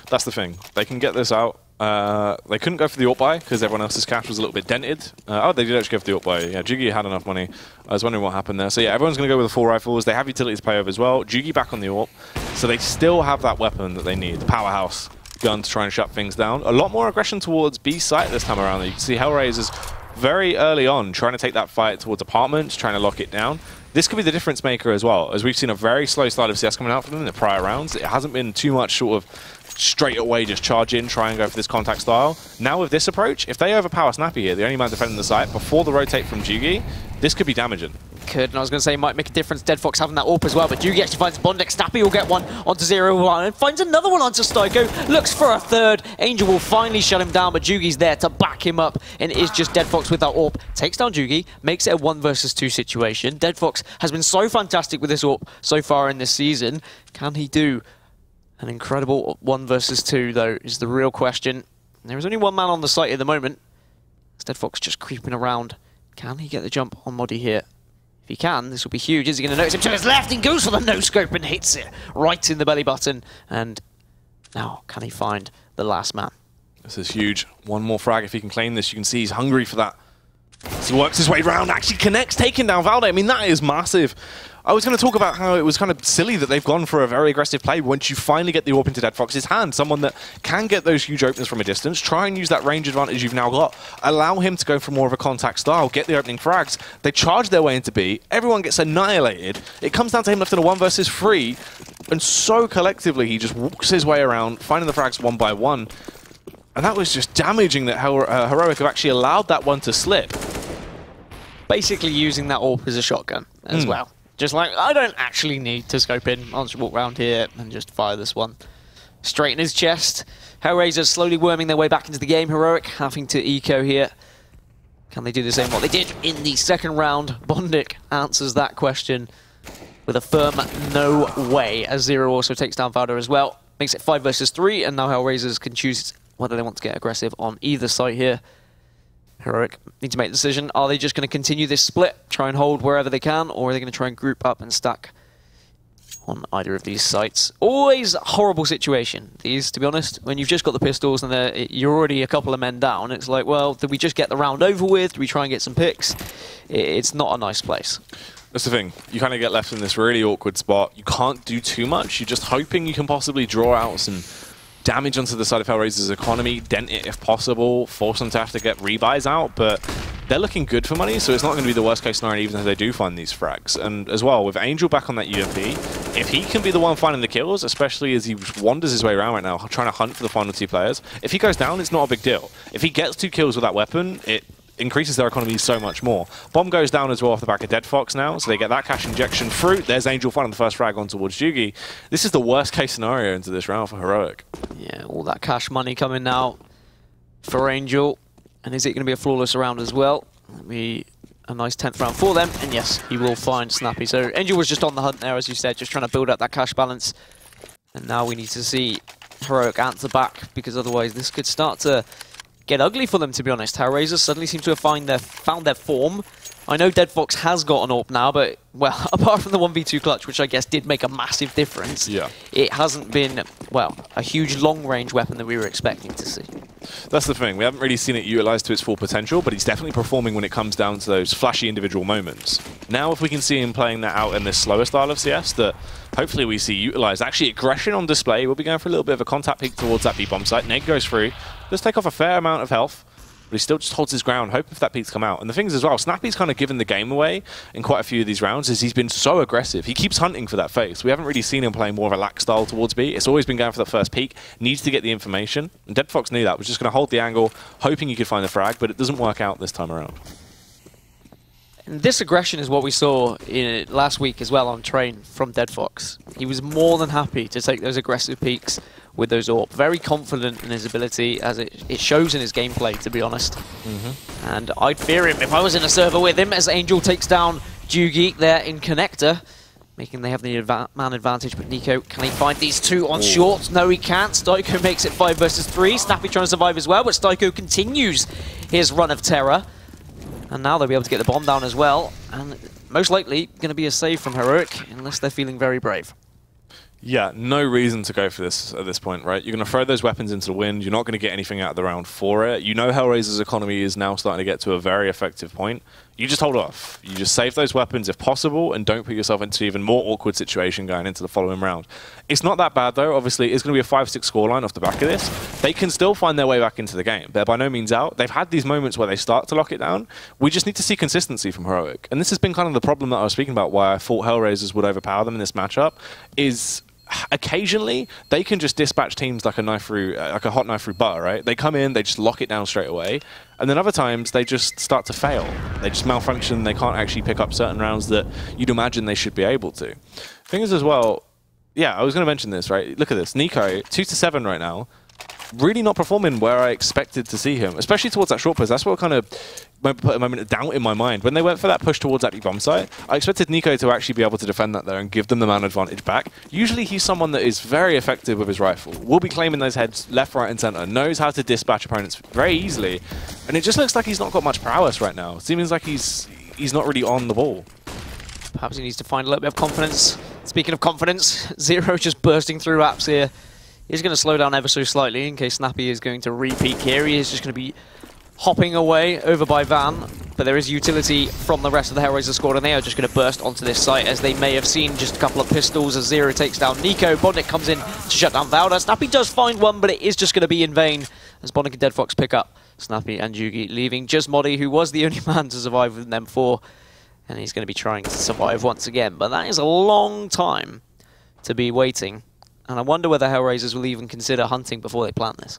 That's the thing. They can get this out. They couldn't go for the AWP buy because everyone else's cash was a little bit dented. Oh, they did actually go for the AWP buy. Yeah, Jugi had enough money. I was wondering what happened there. So yeah, everyone's going to go with the 4 rifles. They have utility to pay over as well. Jugi back on the AWP. So they still have that weapon that they need, the powerhouse gun, to try and shut things down. A lot more aggression towards B site this time around. You can see HellRaisers very early on trying to take that fight towards apartments, trying to lock it down. this could be the difference maker as well, as we've seen a very slow start of CS coming out from them in the prior rounds. It hasn't been too much sort of straight away just charge in, try and go for this contact style. Now with this approach, if they overpower Snappy here, the only man defending the site, before the rotate from Jugi, this could be damaging. Could, and I was going to say might make a difference, Dead Fox having that AWP as well, but Jugi actually finds Bondek. Snappy will get one onto 0-1 and finds another one onto Styko, looks for a third. Angel will finally shut him down, but Jugi's there to back him up, and it is just Dead Fox with that AWP. Takes down Jugi, makes it a 1 versus 2 situation. Dead Fox has been so fantastic with this AWP so far in this season. Can he do an incredible 1 versus 2, though, is the real question. There is only one man on the site at the moment. It's Dead Fox just creeping around. Can he get the jump on Modi here? If he can, this will be huge. Is he going to notice him to his left? He goes for the no-scope and hits it right in the belly button. And now, can he find the last man? This is huge. One more frag if he can claim this. You can see he's hungry for that. As he works his way around, actually connects, taking down Valde. I mean, that is massive. I was going to talk about how it was kind of silly that they've gone for a very aggressive play. Once you finally get the AWP into Dead Fox's hand, someone that can get those huge openers from a distance, try and use that range advantage you've now got. Allow him to go for more of a contact style, get the opening frags. They charge their way into B. Everyone gets annihilated. It comes down to him left in a 1 versus 3. And so collectively, he just walks his way around, finding the frags one by one. And that was just damaging that Heroic have actually allowed that one to slip. Basically using that AWP as a shotgun as well. Just like, I don't actually need to scope in. I'll just walk around here and just fire this one straight in his chest. HellRaisers slowly worming their way back into the game. Heroic having to eco here. Can they do the same what they did in the second round? Bondik answers that question with a firm no way, as Zero also takes down Valder as well. Makes it 5 versus 3, and now HellRaisers can choose whether they want to get aggressive on either side here. Heroic need to make a decision. Are they just going to continue this split, try and hold wherever they can, or are they going to try and group up and stack on either of these sites? Always a horrible situation, these, to be honest. When you've just got the pistols and you're already a couple of men down, it's like, well, did we just get the round over with? Do we try and get some picks? It's not a nice place. That's the thing. You kind of get left in this really awkward spot. You can't do too much. You're just hoping you can possibly draw out some damage onto the side of HellRaisers' economy, dent it if possible, force them to have to get rebuys out, but they're looking good for money, so it's not going to be the worst case scenario even if they do find these frags. And as well, with Angel back on that UMP, if he can be the one finding the kills, especially as he wanders his way around right now, trying to hunt for the final 2 players, if he goes down, it's not a big deal. If he gets 2 kills with that weapon, it increases their economy so much more. Bomb goes down as well off the back of Dead Fox now, so they get that cash injection through. There's Angel finding the first frag on towards Jugi. This is the worst case scenario into this round for Heroic. Yeah, all that cash money coming now for Angel. And is it going to be a flawless round as well? It'll be a nice 10th round for them. And yes, he will find Snappy. So Angel was just on the hunt there, as you said, just trying to build up that cash balance. And now we need to see Heroic answer back, because otherwise this could start to get ugly for them, to be honest. HellRaisers suddenly seem to have found their form. I know Dead Fox has got an AWP now, but, well, apart from the 1v2 clutch, which I guess did make a massive difference, it hasn't been, well, a huge long-range weapon that we were expecting to see. That's the thing. We haven't really seen it utilised to its full potential, but he's definitely performing when it comes down to those flashy individual moments. Now, if we can see him playing that out in this slower style of CS, that hopefully we see utilised. Actually, aggression on display. We'll be going for a little bit of a contact peek towards that B-bomb site. Neg goes through. Does take off a fair amount of health, but he still just holds his ground, hoping for that peek to come out. And the thing is as well, Snappy's kind of given the game away in quite a few of these rounds, as he's been so aggressive. He keeps hunting for that face. We haven't really seen him playing more of a lax style towards B. It's always been going for the first peek, needs to get the information. And Dead Fox knew that, was just going to hold the angle, hoping he could find the frag, but it doesn't work out this time around. And this aggression is what we saw last week as well on Train from Dead Fox. He was more than happy to take those aggressive peeks with those AWP. Very confident in his ability, as it shows in his gameplay, to be honest. And I'd fear him if I was in a server with him, as Angel takes down Jugi there in Connector, making they have the man advantage. But Nico, can he find these 2 on short? No, he can't. Styko makes it 5 versus 3. Snappy trying to survive as well, but Styko continues his run of terror. And now they'll be able to get the bomb down as well. And most likely going to be a save from Heroic, unless they're feeling very brave. Yeah, no reason to go for this at this point, right? You're going to throw those weapons into the wind. You're not going to get anything out of the round for it. You know HellRaiser's economy is now starting to get to a very effective point. You just hold off. You just save those weapons if possible and don't put yourself into even more awkward situation going into the following round. It's not that bad though. Obviously, it's going to be a 5-6 scoreline off the back of this. They can still find their way back into the game. They're by no means out. They've had these moments where they start to lock it down. We just need to see consistency from Heroic. And this has been kind of the problem that I was speaking about, why I thought HellRaisers would overpower them in this matchup, is occasionally they can just dispatch teams like a knife through, like a hot knife through butter, right? They come in, they just lock it down straight away, and then other times they just start to fail. They just malfunction. They can't actually pick up certain rounds that you'd imagine they should be able to. Thing is as well, yeah, I was going to mention this, right? Look at this, Nico, 2-7 right now. Really not performing where I expected to see him, especially towards that short push. That's what kind of put a moment of doubt in my mind. When they went for that push towards that bomb site, I expected Nico to actually be able to defend that there and give them the man advantage back. Usually he's someone that is very effective with his rifle, will be claiming those heads left, right, and center, knows how to dispatch opponents very easily, and it just looks like he's not got much prowess right now. It seems like he's not really on the ball. Perhaps he needs to find a little bit of confidence. Speaking of confidence, Zero just bursting through apps here. He's going to slow down ever so slightly in case Snappy is going to re-peek here. He is just going to be hopping away over by Van, but there is utility from the rest of the HellRaiser squad, and they are just going to burst onto this site, as they may have seen just a couple of pistols as Zero takes down Nico. Bondnik comes in to shut down Valda. Snappy does find one, but it is just going to be in vain, as Bondnik and Dead Fox pick up Snappy and Jugi, leaving just Moddy, who was the only man to survive with them four, and he's going to be trying to survive once again. But that is a long time to be waiting. And I wonder whether HellRaisers will even consider hunting before they plant this.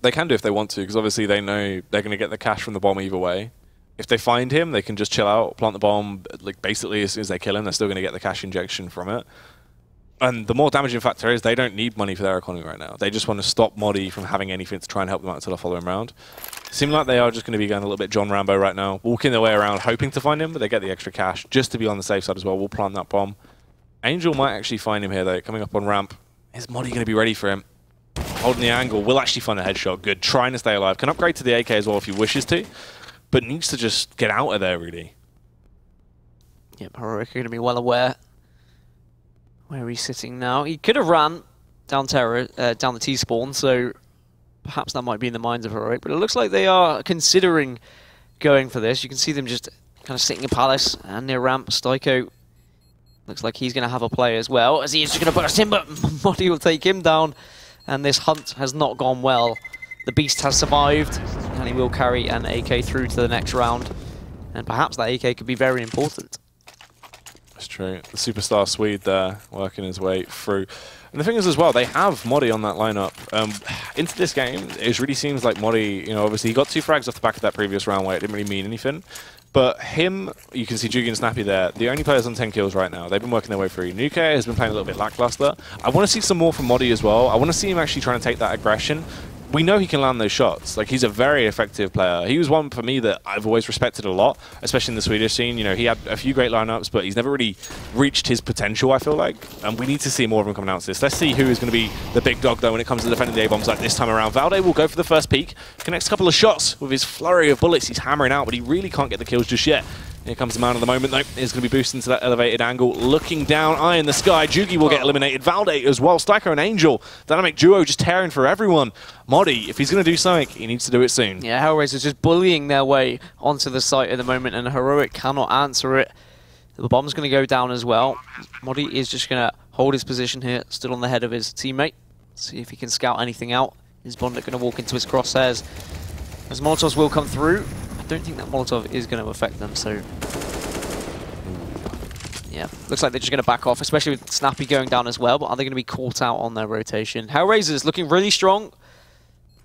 They can do if they want to, because obviously they know they're going to get the cash from the bomb either way. If they find him, they can just chill out, plant the bomb, like basically as soon as they kill him, they're still going to get the cash injection from it. And the more damaging factor is they don't need money for their economy right now. They just want to stop Moddy from having anything to try and help them out until the following round. Seem like they are just going to be going a little bit John Rambo right now, walking their way around, hoping to find him, but they get the extra cash just to be on the safe side as well. We'll plant that bomb. Angel might actually find him here, though, coming up on ramp. Is Moddy going to be ready for him? Holding the angle, will actually find a headshot. Good, trying to stay alive. Can upgrade to the AK as well if he wishes to, but needs to just get out of there, really. Yep, Heroic are going to be well aware where he's sitting now. He could have ran down down the T-spawn, so perhaps that might be in the minds of Heroic, but it looks like they are considering going for this. You can see them just kind of sitting in Palace and near ramp. Styko looks like he's going to have a play as well, as he is just going to burst in, but Moddy will take him down, and this hunt has not gone well. The Beast has survived, and he will carry an AK through to the next round, and perhaps that AK could be very important. That's true. The superstar Swede there, working his way through. And the thing is as well, they have Moddy on that lineup. Into this game, it really seems like Moddy, you know, obviously he got 2 frags off the back of that previous round where it didn't really mean anything. But him, you can see Jugi and Snappy there, the only players on 10 kills right now. They've been working their way through. Nuke has been playing a little bit lackluster. I want to see some more from Moddy as well. I want to see him actually trying to take that aggression. We know he can land those shots. Like, he's a very effective player. He was one for me that I've always respected a lot, especially in the Swedish scene. You know, he had a few great lineups, but he's never really reached his potential, I feel like. And we need to see more of him coming out to this. Let's see who is going to be the big dog, though, when it comes to defending the A-bombs like this time around. Valde will go for the first peek. Connects a couple of shots with his flurry of bullets. He's hammering out, but he really can't get the kills just yet. Here comes the man of the moment, though. He's going to be boosting to that elevated angle. Looking down, eye in the sky. Jugi will get eliminated. Valde as well. Styko and Angel. Dynamic duo just tearing for everyone. Moddy, if he's going to do something, he needs to do it soon. Yeah, HellRaisers just bullying their way onto the site at the moment, and Heroic cannot answer it. The bomb's going to go down as well. Moddy is just going to hold his position here, still on the head of his teammate. See if he can scout anything out. Is Bondnik going to walk into his crosshairs? As Molotovs will come through. I don't think that Molotov is going to affect them, so yeah, looks like they're just going to back off, especially with Snappy going down as well, but are they going to be caught out on their rotation? HellRaisers looking really strong,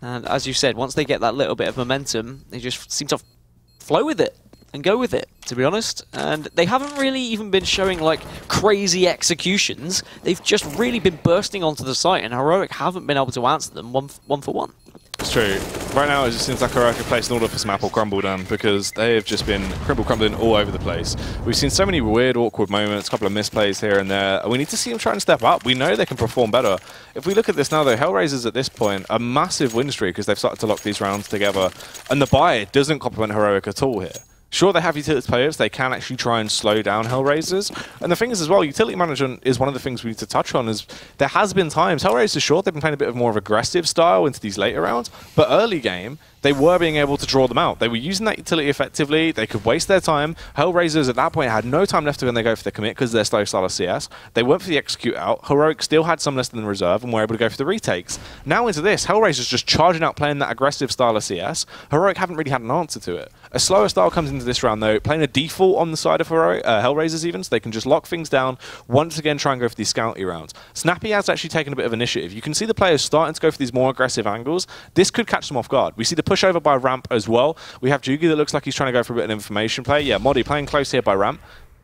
and as you said, once they get that little bit of momentum, they just seem to flow with it and go with it, to be honest, and they haven't really even been showing like crazy executions. They've just really been bursting onto the site, and Heroic haven't been able to answer them one for one. It's true. Right now, it just seems like Heroic have placed an order for some apple crumble down, because they have just been crumbling all over the place. We've seen so many weird, awkward moments, a couple of misplays here and there. We need to see them try and step up. We know they can perform better. If we look at this now, though, HellRaisers at this point, a massive win streak because they've started to lock these rounds together, and the buy doesn't complement Heroic at all here. Sure, they have utility players. They can actually try and slow down HellRaisers. And the thing is as well, utility management is one of the things we need to touch on. Is there has been times, HellRaisers, sure, they've been playing a bit of more of aggressive style into these later rounds, but early game, they were being able to draw them out. They were using that utility effectively. They could waste their time. HellRaisers at that point had no time left when they go for the commit because they're slow style of CS. They went for the execute out. Heroic still had some less than the reserve and were able to go for the retakes. Now into this, HellRaisers just charging out playing that aggressive style of CS. Heroic haven't really had an answer to it. A slower style comes into this round though, playing a default on the side of HellRaisers even, so they can just lock things down, once again try and go for these scouty rounds. Snappy has actually taken a bit of initiative. You can see the players starting to go for these more aggressive angles. This could catch them off guard. We see the pushover by Ramp as well. We have Jugi that looks like he's trying to go for a bit of information play. Yeah, Modi playing close here by Ramp.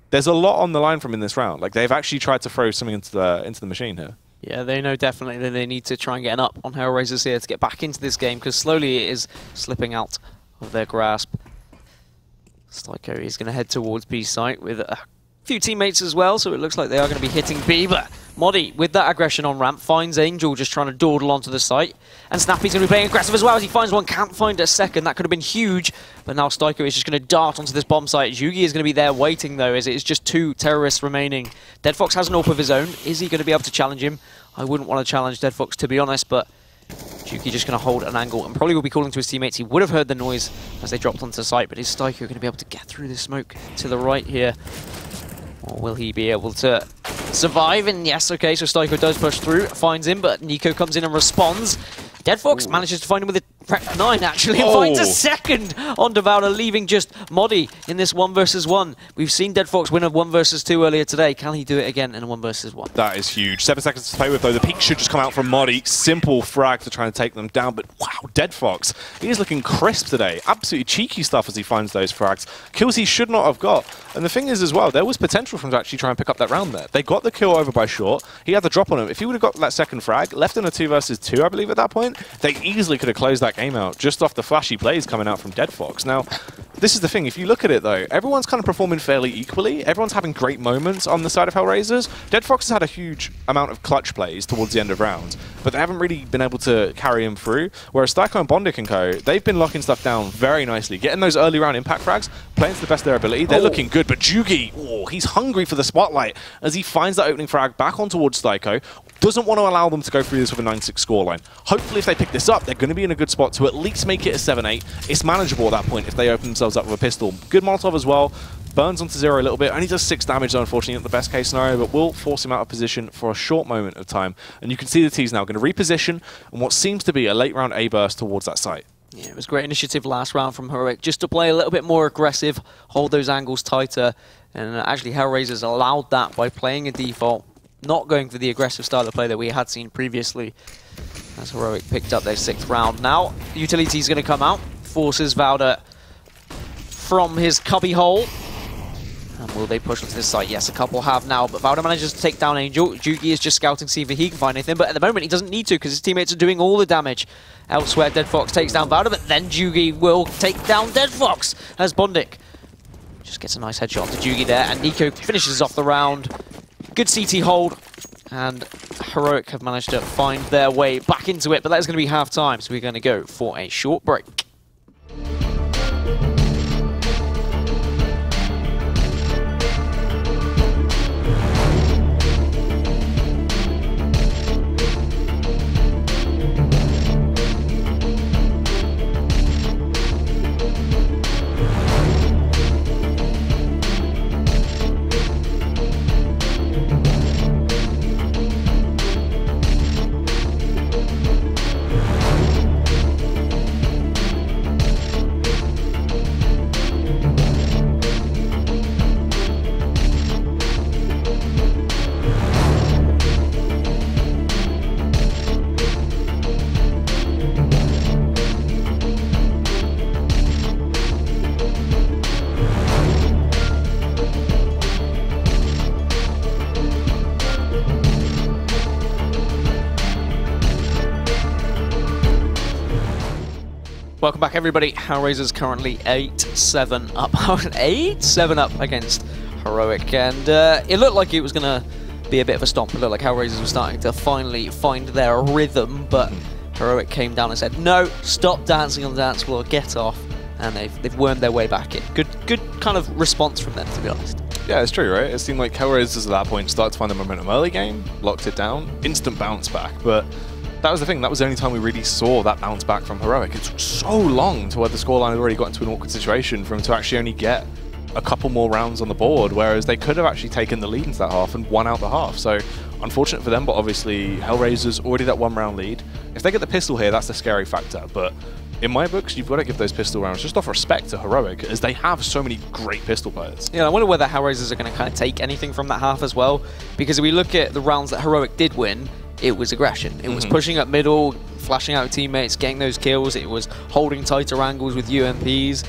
There's a lot on the line from him in this round. Like, they've actually tried to throw something into the machine here. Yeah, they know definitely that they need to try and get an up on HellRaisers here to get back into this game, because slowly it is slipping out of their grasp. Styko is going to head towards B site with a few teammates as well, so it looks like they are going to be hitting B, but Modi, with that aggression on ramp, finds Angel just trying to dawdle onto the site, and Snappy's going to be playing aggressive as well as he finds one, can't find a second. That could have been huge, but now Styko is just going to dart onto this bomb site. Jugi is going to be there waiting though, as it is just 2 terrorists remaining. Deadfox has an AWP of his own. Is he going to be able to challenge him? I wouldn't want to challenge Deadfox, to be honest, but Juki just going to hold an angle and probably will be calling to his teammates. He would have heard the noise as they dropped onto the site, but is Styko going to be able to get through the smoke to the right here? Or will he be able to survive? And yes, okay, so Styko does push through, finds him, but Nico comes in and responds. Deadfox manages to find him with a Rec 9, actually, and finds a second on Devourer, leaving just Modi in this 1 versus 1. We've seen Deadfox win a 1 versus 2 earlier today. Can he do it again in a 1 versus 1? That is huge. 7 seconds to play with, though. The peak should just come out from Modi. Simple frag to try and take them down, but wow, Deadfox, he is looking crisp today. Absolutely cheeky stuff as he finds those frags. Kills he should not have got. And the thing is as well, there was potential for him to actually try and pick up that round there. They got the kill over by Short. He had the drop on him. If he would have got that second frag, left in a 2 versus 2, I believe, at that point, they easily could have closed that game out just off the flashy plays coming out from Deadfox. Now, this is the thing. If you look at it, though, everyone's kind of performing fairly equally. Everyone's having great moments on the side of HellRaisers. Deadfox has had a huge amount of clutch plays towards the end of rounds, but they haven't really been able to carry him through. Whereas Styko and Bondic and co, they've been locking stuff down very nicely, getting those early round impact frags, playing to the best of their ability. They're looking good, but Jugi, he's hungry for the spotlight as he finds that opening frag back on towards Styko. Doesn't want to allow them to go through this with a 9-6 scoreline. Hopefully, if they pick this up, they're going to be in a good spot to at least make it a 7-8. It's manageable at that point if they open themselves up with a pistol. Good Molotov as well. Burns onto 0 a little bit. Only does 6 damage, though, unfortunately, at the best case scenario, but will force him out of position for a short moment of time. And you can see the T's now going to reposition on what seems to be a late round A burst towards that site. Yeah, it was great initiative last round from Heroic, just to play a little bit more aggressive, hold those angles tighter, and actually HellRaisers allowed that by playing a default, not going for the aggressive style of play that we had seen previously, as Heroic picked up their 6th round. Now, Utility is going to come out, forces Valda from his cubby hole. And will they push onto this site? Yes, a couple have now, but Valda manages to take down Angel. Jugi is just scouting to see if he can find anything, but at the moment he doesn't need to because his teammates are doing all the damage. Elsewhere, Deadfox takes down Valda, but then Jugi will take down Deadfox as Bondic just gets a nice headshot to Jugi there, and Nico finishes off the round. Good CT hold, and Heroic have managed to find their way back into it, but that is going to be half time, so we're going to go for a short break. Welcome back, everybody. HellRaisers currently 8-7 up. 8-7 up against Heroic, and it looked like it was going to be a bit of a stomp. It looked like HellRaisers were starting to finally find their rhythm, but Heroic came down and said, no, stop dancing on the dance floor, get off. and they've wormed their way back in. Good kind of response from them, to be honest. Yeah, it's true, right? It seemed like HellRaisers at that point started to find the momentum early game, locked it down, instant bounce back. But that was the thing, that was the only time we really saw that bounce back from Heroic. It took so long to where the scoreline had already got into an awkward situation for them to actually only get a couple more rounds on the board, whereas they could have actually taken the lead into that half and won out the half. So unfortunate for them, but obviously HellRaisers already that 1 round lead. If they get the pistol here, that's the scary factor. But in my books, you've got to give those pistol rounds just off respect to Heroic, as they have so many great pistol players. Yeah, I wonder whether HellRaisers are going to kind of take anything from that half as well, because if we look at the rounds that Heroic did win, it was aggression. It was pushing up middle, flashing out teammates, getting those kills. It was holding tighter angles with UMPs.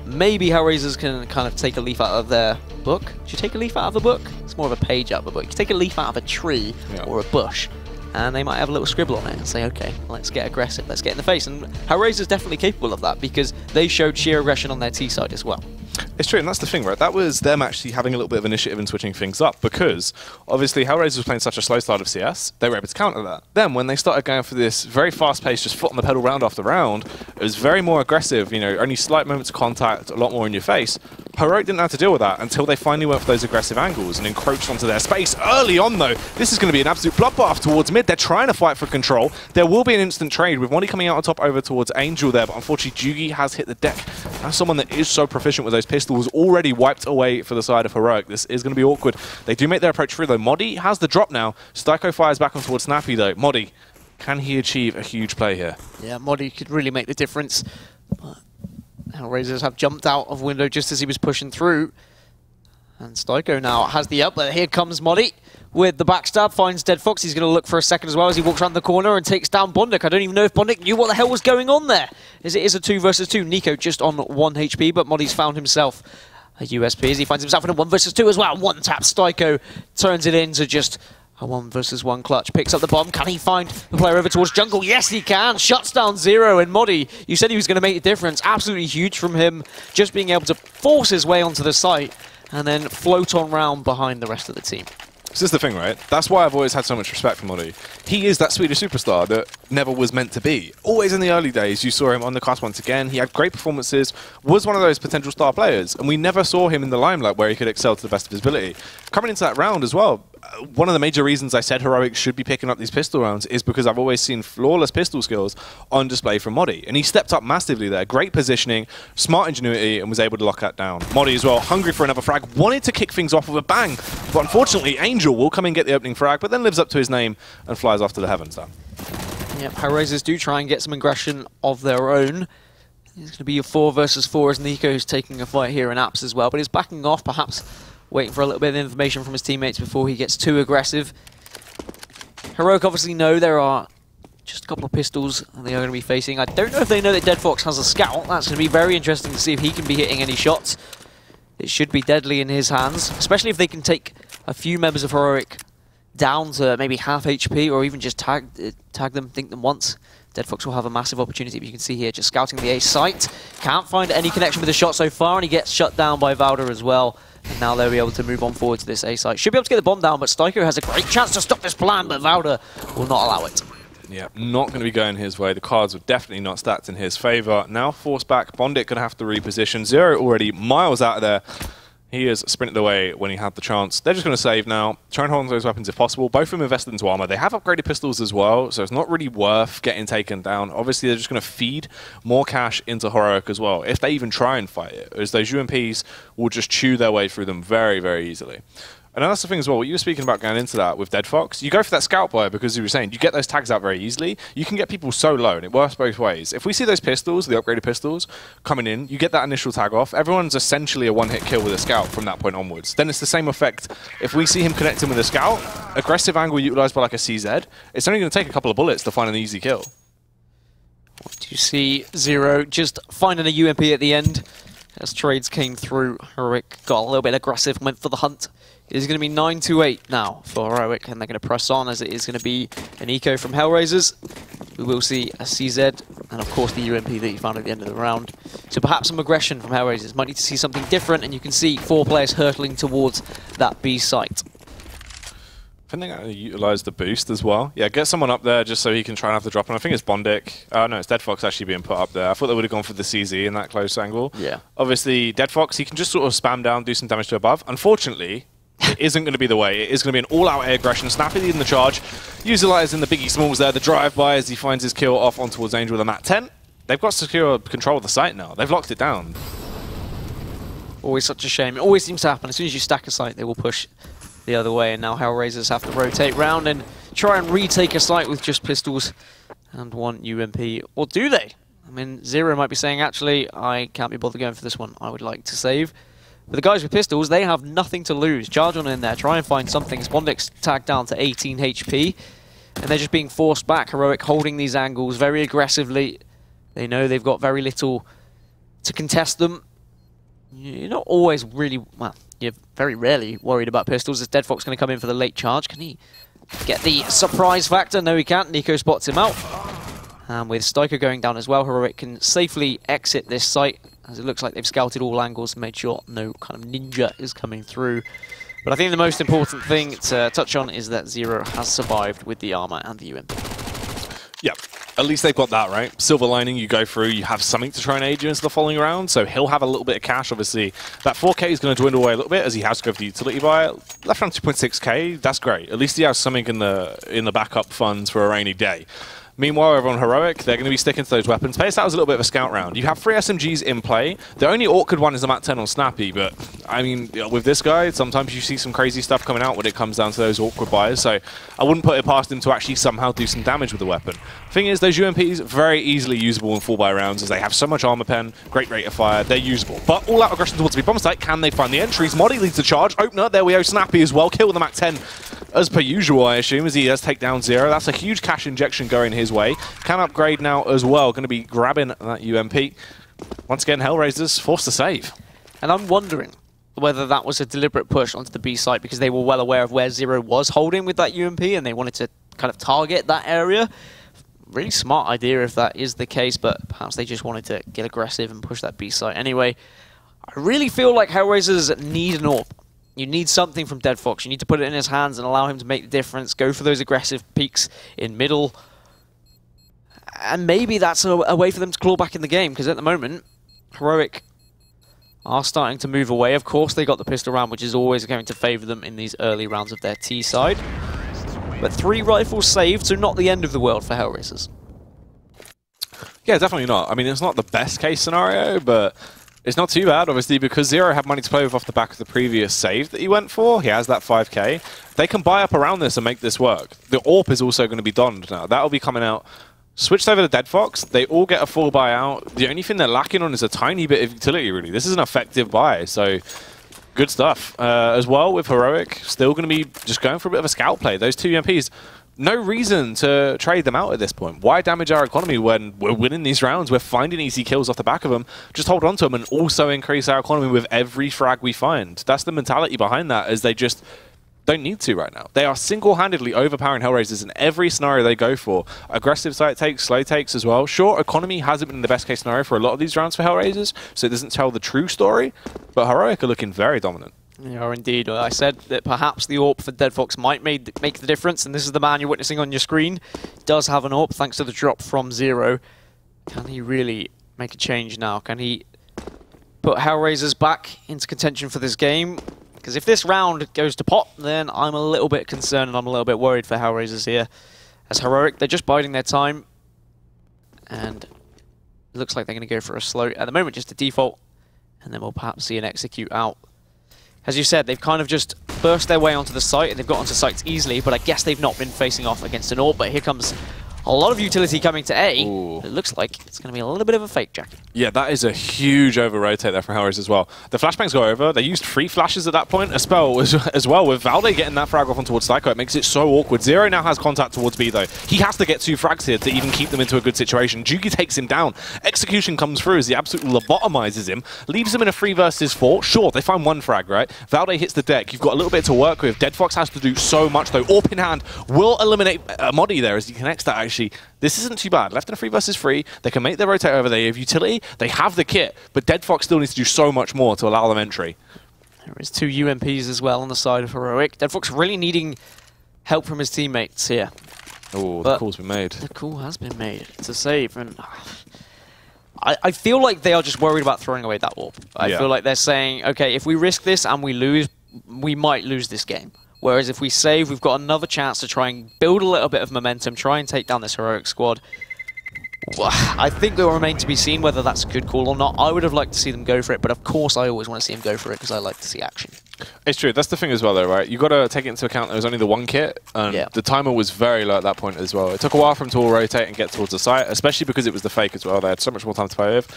Maybe HellRaisers can kind of take a leaf out of their book. Should you take a leaf out of a book? It's more of a page out of a book. You take a leaf out of a tree or a bush, and they might have a little scribble on it and say, okay, let's get aggressive, let's get in the face. And HellRaisers is definitely capable of that, because they showed sheer aggression on their T side as well. It's true, and that's the thing, right? That was them actually having a little bit of initiative and switching things up, because obviously HellRaisers was playing such a slow start of CS, they were able to counter that. Then when they started going for this very fast-paced, just foot on the pedal round after round, it was very more aggressive, you know, only slight moments of contact, a lot more in your face. Heroic didn't have to deal with that until they finally went for those aggressive angles and encroached onto their space. Early on, though, this is going to be an absolute bloodbath towards mid. They're trying to fight for control. There will be an instant trade with Monty coming out on top over towards Angel there, but unfortunately, Jugi has hit the deck. As someone that is so proficient with those pistols, already wiped away for the side of Heroic. This is going to be awkward. They do make their approach through, though. Modi has the drop now. Styko fires back on towards Snappy, though. Modi, can he achieve a huge play here? Yeah, Modi could really make the difference. But HellRaisers have jumped out of window just as he was pushing through. And Styko now has the up, but here comes Modi with the backstab, finds Dead Fox. He's going to look for a second as well as he walks around the corner and takes down Bondik. I don't even know if Bondik knew what the hell was going on there, as it is a 2 versus 2. Nico just on 1 HP, but Modi's found himself a USP as he finds himself in a 1 versus 2 as well. One tap, Styko turns it into just a 1 versus 1 clutch. Picks up the bomb. Can he find the player over towards jungle? Yes, he can. Shuts down Zero. And Modi, you said he was going to make a difference. Absolutely huge from him, just being able to force his way onto the site and then float on round behind the rest of the team. This is the thing, right? That's why I've always had so much respect for Modi. He is that Swedish superstar that never was meant to be. Always in the early days, you saw him on the cast once again. He had great performances, was one of those potential star players, and we never saw him in the limelight where he could excel to the best of his ability. Coming into that round as well, one of the major reasons I said Heroic should be picking up these pistol rounds is because I've always seen flawless pistol skills on display from Modi. And he stepped up massively there. Great positioning, smart ingenuity, and was able to lock that down. Modi as well, hungry for another frag, wanted to kick things off with a bang. But unfortunately, Angel will come and get the opening frag, but then lives up to his name and flies off to the heavens there. Yep, HellRaisers do try and get some aggression of their own. It's going to be a 4 versus 4 as Nico's taking a fight here in Apps as well, but he's backing off, perhaps waiting for a little bit of information from his teammates before he gets too aggressive. Heroic obviously know there are just a couple of pistols they are going to be facing. I don't know if they know that Dead Fox has a scout. That's going to be very interesting to see if he can be hitting any shots. It should be deadly in his hands, especially if they can take a few members of Heroic down to maybe half HP or even just tag them, think them once. Dead Fox will have a massive opportunity, but you can see here just scouting the A site. Can't find any connection with the shot so far, and he gets shut down by Valder as well. And now they'll be able to move on forward to this A site. Should be able to get the bomb down, but Styko has a great chance to stop this plan, but Valder will not allow it. Yeah, not going to be going his way. The cards were definitely not stacked in his favour. Now forced back, Bondik going to have to reposition. Zero already miles out of there. He has sprinted away when he had the chance. They're just going to save now, try and hold on to those weapons if possible. Both of them invested into armor. They have upgraded pistols as well, so it's not really worth getting taken down. Obviously, they're just going to feed more cash into Heroic as well, if they even try and fight it, as those UMPs will just chew their way through them very, very easily. And that's the thing as well, what you were speaking about going into that with Dead Fox, you go for that scout buyer because you were saying you get those tags out very easily. You can get people so low, and it works both ways. If we see those pistols, the upgraded pistols, coming in, you get that initial tag off, everyone's essentially a one-hit kill with a scout from that point onwards. Then it's the same effect. If we see him connecting with a scout, aggressive angle utilized by like a CZ, it's only going to take a couple of bullets to find an easy kill. What do you see? Zero just finding a UMP at the end. As trades came through, Heroic got a little bit aggressive, went for the hunt. It is going to be 9-8 now for Heroic, and they're going to press on as it is going to be an eco from HellRaisers. We will see a CZ, and of course the UMP that you found at the end of the round. So perhaps some aggression from HellRaisers. Might need to see something different, and you can see 4 players hurtling towards that B site. I think they're going to utilize the boost as well. Yeah, get someone up there just so he can try and have the drop. And I think it's Bondic. No, it's Dead Fox actually being put up there. I thought they would have gone for the CZ in that close angle. Yeah. Obviously, Dead Fox, he can just sort of spam down, do some damage to above. Unfortunately, it isn't going to be the way. It is going to be an all-out air aggression. Snappy leading the charge, utilizing the Biggie Smalls there, the drive-by as he finds his kill off on towards Angel with a Mat 10. They've got secure control of the site now. They've locked it down. Always such a shame. It always seems to happen. As soon as you stack a site, they will push the other way, and now HellRaisers have to rotate round and try and retake a site with just pistols and one UMP. Or do they? I mean, Zero might be saying, actually, I can't be bothered going for this one. I would like to save. But the guys with pistols, they have nothing to lose. Charge on in there, try and find something. Spondic's tagged down to 18 HP, and they're just being forced back. Heroic holding these angles very aggressively. They know they've got very little to contest them. You're not always really, well, you're very rarely worried about pistols. Is Dead Fox going to come in for the late charge? Can he get the surprise factor? No, he can't. Nico spots him out. And with Styker going down as well, Heroic can safely exit this site, as it looks like they've scouted all angles and made sure no kind of ninja is coming through. But I think the most important thing to touch on is that Zero has survived with the armor and the UMP. Yeah, at least they've got that, right? Silver lining, you go through, you have something to try and aid you into the following round, so he'll have a little bit of cash, obviously. That 4K is going to dwindle away a little bit as he has to go for the utility buy. Left around 2.6K, that's great. At least he has something in the backup funds for a rainy day. Meanwhile, over on Heroic, they're going to be sticking to those weapons. Pace, that was a little bit of a scout round. You have 3 SMGs in play. The only awkward one is the Mat 10 on Snappy, but, I mean, with this guy, sometimes you see some crazy stuff coming out when it comes down to those awkward buys, so I wouldn't put it past him to actually somehow do some damage with the weapon. Thing is, those UMPs, very easily usable in 4-buy rounds, as they have so much armor pen, great rate of fire, they're usable. But all-out aggression towards the bomb site, can they find the entries? Modi leads the charge. Opener, there we go, Snappy as well. Kill with the Mat 10, as per usual, I assume, as he does take down Zero. That's a huge cash injection going his way. Can upgrade now as well. Going to be grabbing that UMP. Once again, HellRaisers forced to save. And I'm wondering whether that was a deliberate push onto the B site because they were well aware of where Zero was holding with that UMP and they wanted to kind of target that area. Really smart idea if that is the case, but perhaps they just wanted to get aggressive and push that B site. Anyway, I really feel like HellRaisers need an AWP. You need something from Dead Fox. You need to put it in his hands and allow him to make the difference. Go for those aggressive peaks in middle. And maybe that's a way for them to claw back in the game, because at the moment, Heroic are starting to move away. Of course, they got the pistol round, which is always going to favour them in these early rounds of their T side. But 3 rifles saved, so not the end of the world for HellRaisers. Yeah, definitely not. I mean, it's not the best case scenario, but it's not too bad, obviously, because Zero had money to play with off the back of the previous save that he went for. He has that 5K. They can buy up around this and make this work. The AWP is also going to be donned now. That'll be coming out. Switched over to Dead Fox. They all get a full buyout. The only thing they're lacking on is a tiny bit of utility, really. This is an effective buy, so good stuff. As well with Heroic, still going to be just going for a bit of a scout play. Those 2 UMPs, no reason to trade them out at this point. Why damage our economy when we're winning these rounds? We're finding easy kills off the back of them. Just hold on to them and also increase our economy with every frag we find. That's the mentality behind that, as they just don't need to right now. They are single-handedly overpowering HellRaisers in every scenario they go for. Aggressive site takes, slow takes as well. Sure, economy hasn't been the best case scenario for a lot of these rounds for HellRaisers, so it doesn't tell the true story, but Heroic are looking very dominant. They are indeed. I said that perhaps the AWP for Dead Fox might make the difference, and this is the man you're witnessing on your screen. He does have an AWP thanks to the drop from Zero. Can he really make a change now? Can he put HellRaisers back into contention for this game? Because if this round goes to pot, then I'm a little bit concerned and I'm a little bit worried for HellRaisers here. As Heroic, they're just biding their time. And it looks like they're going to go for a slow, at the moment, just a default. And then we'll perhaps see an execute out. As you said, they've kind of just burst their way onto the site and they've got onto sites easily, but I guess they've not been facing off against an AWP. But here comes a lot of utility coming to A. It looks like it's going to be a little bit of a fake jacket. Yeah, that is a huge over-rotate there from HellRaisers as well. The flashbangs go over. They used 3 flashes at that point. A spell as well with Valde getting that frag off on towards Psycho. It makes it so awkward. Zero now has contact towards B, though. He has to get 2 frags here to even keep them into a good situation. Jugi takes him down. Execution comes through as he absolutely lobotomizes him. Leaves him in a 3 versus 4. Sure, they find 1 frag, right? Valde hits the deck. You've got a little bit to work with. Dead Fox has to do so much, though. AWP in hand will eliminate Modi there as he connects that, actually. This isn't too bad. Left in a 3 versus 3. They can make their rotate over. They have utility. They have the kit. But Dead Fox still needs to do so much more to allow them entry. There is 2 UMPs as well on the side of Heroic. Dead Fox really needing help from his teammates here. Oh, the call's been made. The call has been made. It's a save, and I feel like they are just worried about throwing away that AWP. I feel like they're saying, okay, if we risk this and we lose, we might lose this game. Whereas if we save, we've got another chance to try and build a little bit of momentum, try and take down this heroic squad. Well, I think it will remain to be seen whether that's a good call or not. I would have liked to see them go for it, but of course I always want to see them go for it because I like to see action. It's true. That's the thing as well, though, right? You've got to take it into account there was only the one kit, and the timer was very low at that point as well. It took a while for them to all rotate and get towards the site, especially because it was the fake as well. They had so much more time to play with.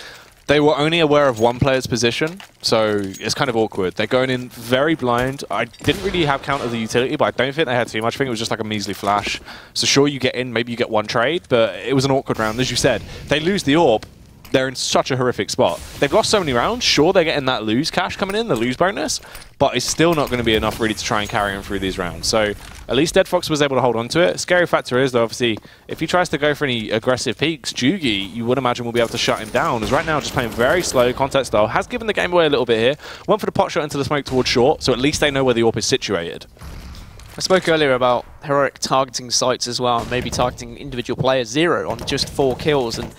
They were only aware of one player's position, so it's kind of awkward. They're going in very blind. I didn't really have count of the utility, but I don't think they had too much. I think it was just like a measly flash. So sure, you get in, maybe you get one trade, but it was an awkward round. As you said, they lose the AWP. They're in such a horrific spot. They've lost so many rounds. Sure, they're getting that lose cash coming in, the lose bonus, but it's still not going to be enough really to try and carry them through these rounds. So at least Deadfox was able to hold on to it. Scary factor is, though, obviously, if he tries to go for any aggressive peaks, Jugi, you would imagine will be able to shut him down. As right now, just playing very slow, contact style, has given the game away a little bit here. Went for the pot shot into the smoke towards short, so at least they know where the AWP is situated. I spoke earlier about Heroic targeting sites as well, and maybe targeting individual players. Zero on just 4 kills, and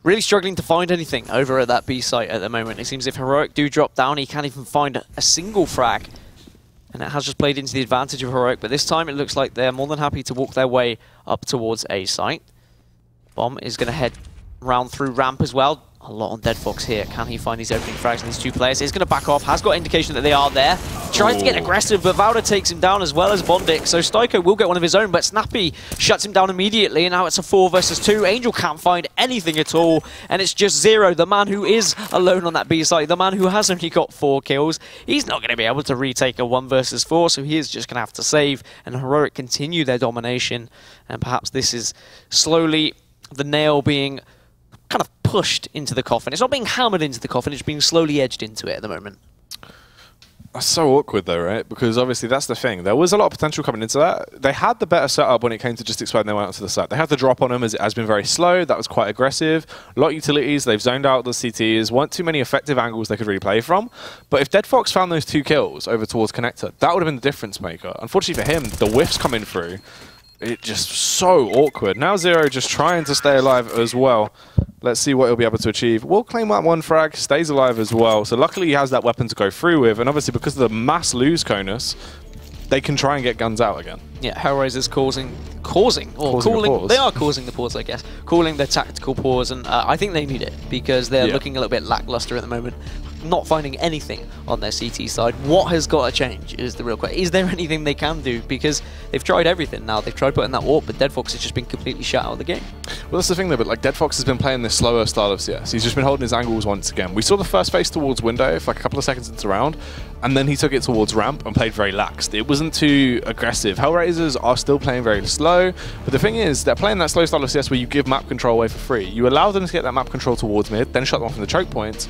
really struggling to find anything over at that B site at the moment. It seems if Heroic do drop down, he can't even find a single frag. And it has just played into the advantage of Heroic, but this time it looks like they're more than happy to walk their way up towards A site. Bomb is going to head round through ramp as well. A lot on Deadfox here. Can he find these opening frags in these two players? He's going to back off. Has got indication that they are there. Tries to get aggressive, but Vauda takes him down as well as Bondic. So Styko will get one of his own, but Snappy shuts him down immediately. And now it's a 4 versus 2. Angel can't find anything at all. And it's just Zero, the man who is alone on that B site, the man who has only got 4 kills. He's not going to be able to retake a 1 versus 4, so he is just going to have to save. And Heroic continue their domination. And perhaps this is slowly the nail being kind of pushed into the coffin. It's not being hammered into the coffin, it's being slowly edged into it at the moment. That's so awkward though, right? Because obviously that's the thing. There was a lot of potential coming into that. They had the better setup when it came to just exploding their way onto the site. They had the drop on them as it has been very slow. That was quite aggressive. A lot of utilities. They've zoned out the CTs. Weren't too many effective angles they could really play from. But if Deadfox found those 2 kills over towards Connector, that would have been the difference maker. Unfortunately for him, the whiffs coming through. It's just so awkward. Now Zero just trying to stay alive as well. Let's see what he'll be able to achieve. Will claim that 1 frag, stays alive as well. So luckily he has that weapon to go through with, and obviously because of the mass lose conus, they can try and get guns out again. Yeah, HellRaisers calling, they are causing the pause, I guess. Calling their tactical pause, and I think they need it because they're looking a little bit lackluster at the moment. Not finding anything on their CT side. What has got to change is the real question. Is there anything they can do? Because they've tried everything now. They've tried putting that AWP, but Deadfox has just been completely shut out of the game. Well, that's the thing though, but like Deadfox has been playing this slower style of CS. He's just been holding his angles once again. We saw the first face towards window for like a couple of seconds into the round, and then he took it towards ramp and played very laxed. It wasn't too aggressive. HellRaisers are still playing very slow, but the thing is, they're playing that slow style of CS where you give map control away for free. You allow them to get that map control towards mid, then shut them off from the choke points.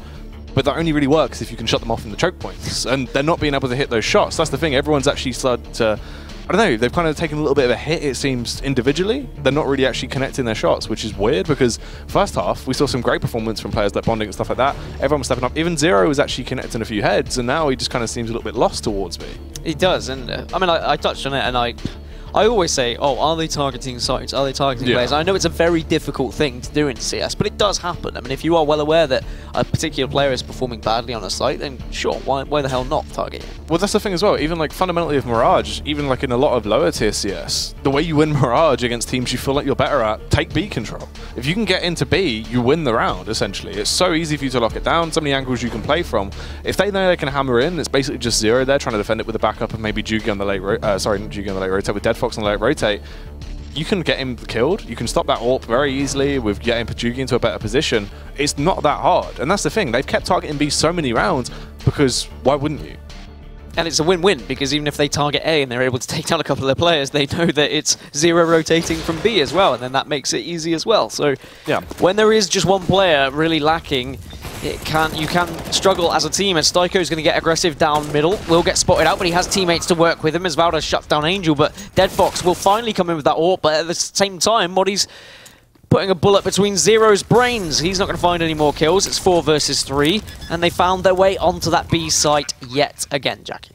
But that only really works if you can shut them off in the choke points. And they're not being able to hit those shots. That's the thing. Everyone's actually started to, I don't know, they've kind of taken a little bit of a hit, it seems, individually. They're not really actually connecting their shots, which is weird because first half, we saw some great performance from players like Bondic and stuff like that. Everyone was stepping up. Even Zero was actually connecting a few heads, and now he just kind of seems a little bit lost towards me. He does, and I mean, I touched on it, and I always say, oh, are they targeting sites? Are they targeting players? I know it's a very difficult thing to do in CS, but it does happen. I mean, if you are well aware that a particular player is performing badly on a site, then sure, why the hell not target him? Well, that's the thing as well. Even like fundamentally with Mirage, even like in a lot of lower tier CS, the way you win Mirage against teams you feel like you're better at, take B control. If you can get into B, you win the round, essentially. It's so easy for you to lock it down, so many angles you can play from. If they know they can hammer in, it's basically just Zero there trying to defend it with the backup of maybe Jugi on the late rotate, with Deadfox on the late rotate. You can get him killed. You can stop that AWP very easily with getting Pajugi into a better position. It's not that hard. And that's the thing. They've kept targeting B so many rounds because why wouldn't you? And it's a win-win because even if they target A and they're able to take down a couple of their players, they know that it's Zero rotating from B as well, and then that makes it easy as well. So yeah, when there is just one player really lacking, you can struggle as a team, as Styko is going to get aggressive down middle. Will get spotted out, but he has teammates to work with him as Vauda shuts down Angel, but Deadfox will finally come in with that AWP, but at the same time, Moddy's putting a bullet between Zero's brains. He's not going to find any more kills. It's 4 versus 3, and they found their way onto that B site yet again, Jackie.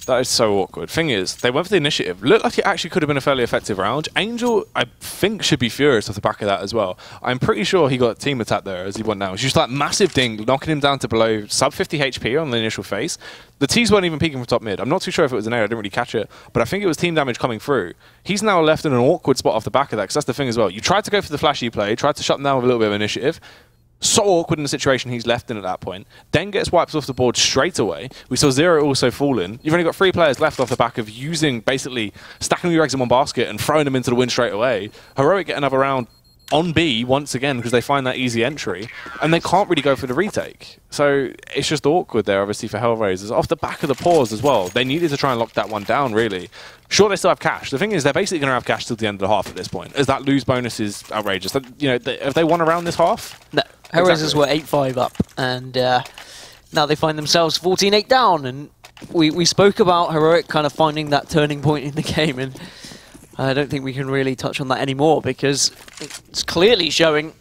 That is so awkward. Thing is, they went for the initiative. Looked like it actually could have been a fairly effective round. Angel, I think, should be furious off the back of that as well. I'm pretty sure he got team attack there as he went now. It's just like massive ding, knocking him down to below sub 50 HP on the initial phase. The T's weren't even peeking from top mid. I'm not too sure if it was an air. I didn't really catch it. But I think it was team damage coming through. He's now left in an awkward spot off the back of that, because that's the thing as well. You tried to go for the flashy play, tried to shut them down with a little bit of initiative. So awkward in the situation he's left in at that point. Then gets wiped off the board straight away. We saw Zero also fall in. You've only got 3 players left off the back of using, basically, stacking your eggs in one basket and throwing them into the win straight away. Heroic get another round on B once again because they find that easy entry. And they can't really go for the retake. So it's just awkward there, obviously, for HellRaisers. Off the back of the pause as well. They needed to try and lock that one down, really. Sure, they still have cash. The thing is, they're basically going to have cash till the end of the half at this point, as that lose bonus is outrageous. You know, have they won around this half? No. HellRaisers were 8-5 up, and now they find themselves 14-8 down. And we spoke about Heroic kind of finding that turning point in the game, and I don't think we can really touch on that anymore, because it's clearly showing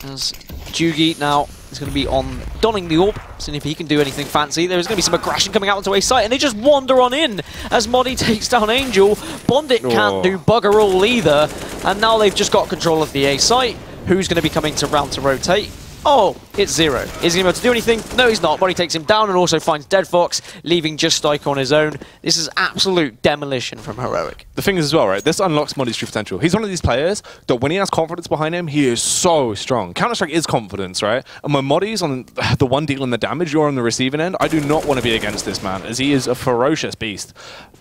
as Jugi now is going to be on donning the orb, seeing if he can do anything fancy. There's going to be some aggression coming out onto A site, and they just wander on in as Modi takes down Angel. Bondit can't do bugger all either, and now they've just got control of the A site. Who's going to be coming to round to rotate? Oh, it's Zero. Is he able to do anything? No, he's not. Modi takes him down and also finds Dead Fox, leaving Just Stike on his own. This is absolute demolition from Heroic. The thing is as well, right, this unlocks Modi's true potential. He's one of these players that when he has confidence behind him, he is so strong. Counter-Strike is confidence, right? And when Modi's on the one dealing the damage, you're on the receiving end, I do not want to be against this man, as he is a ferocious beast.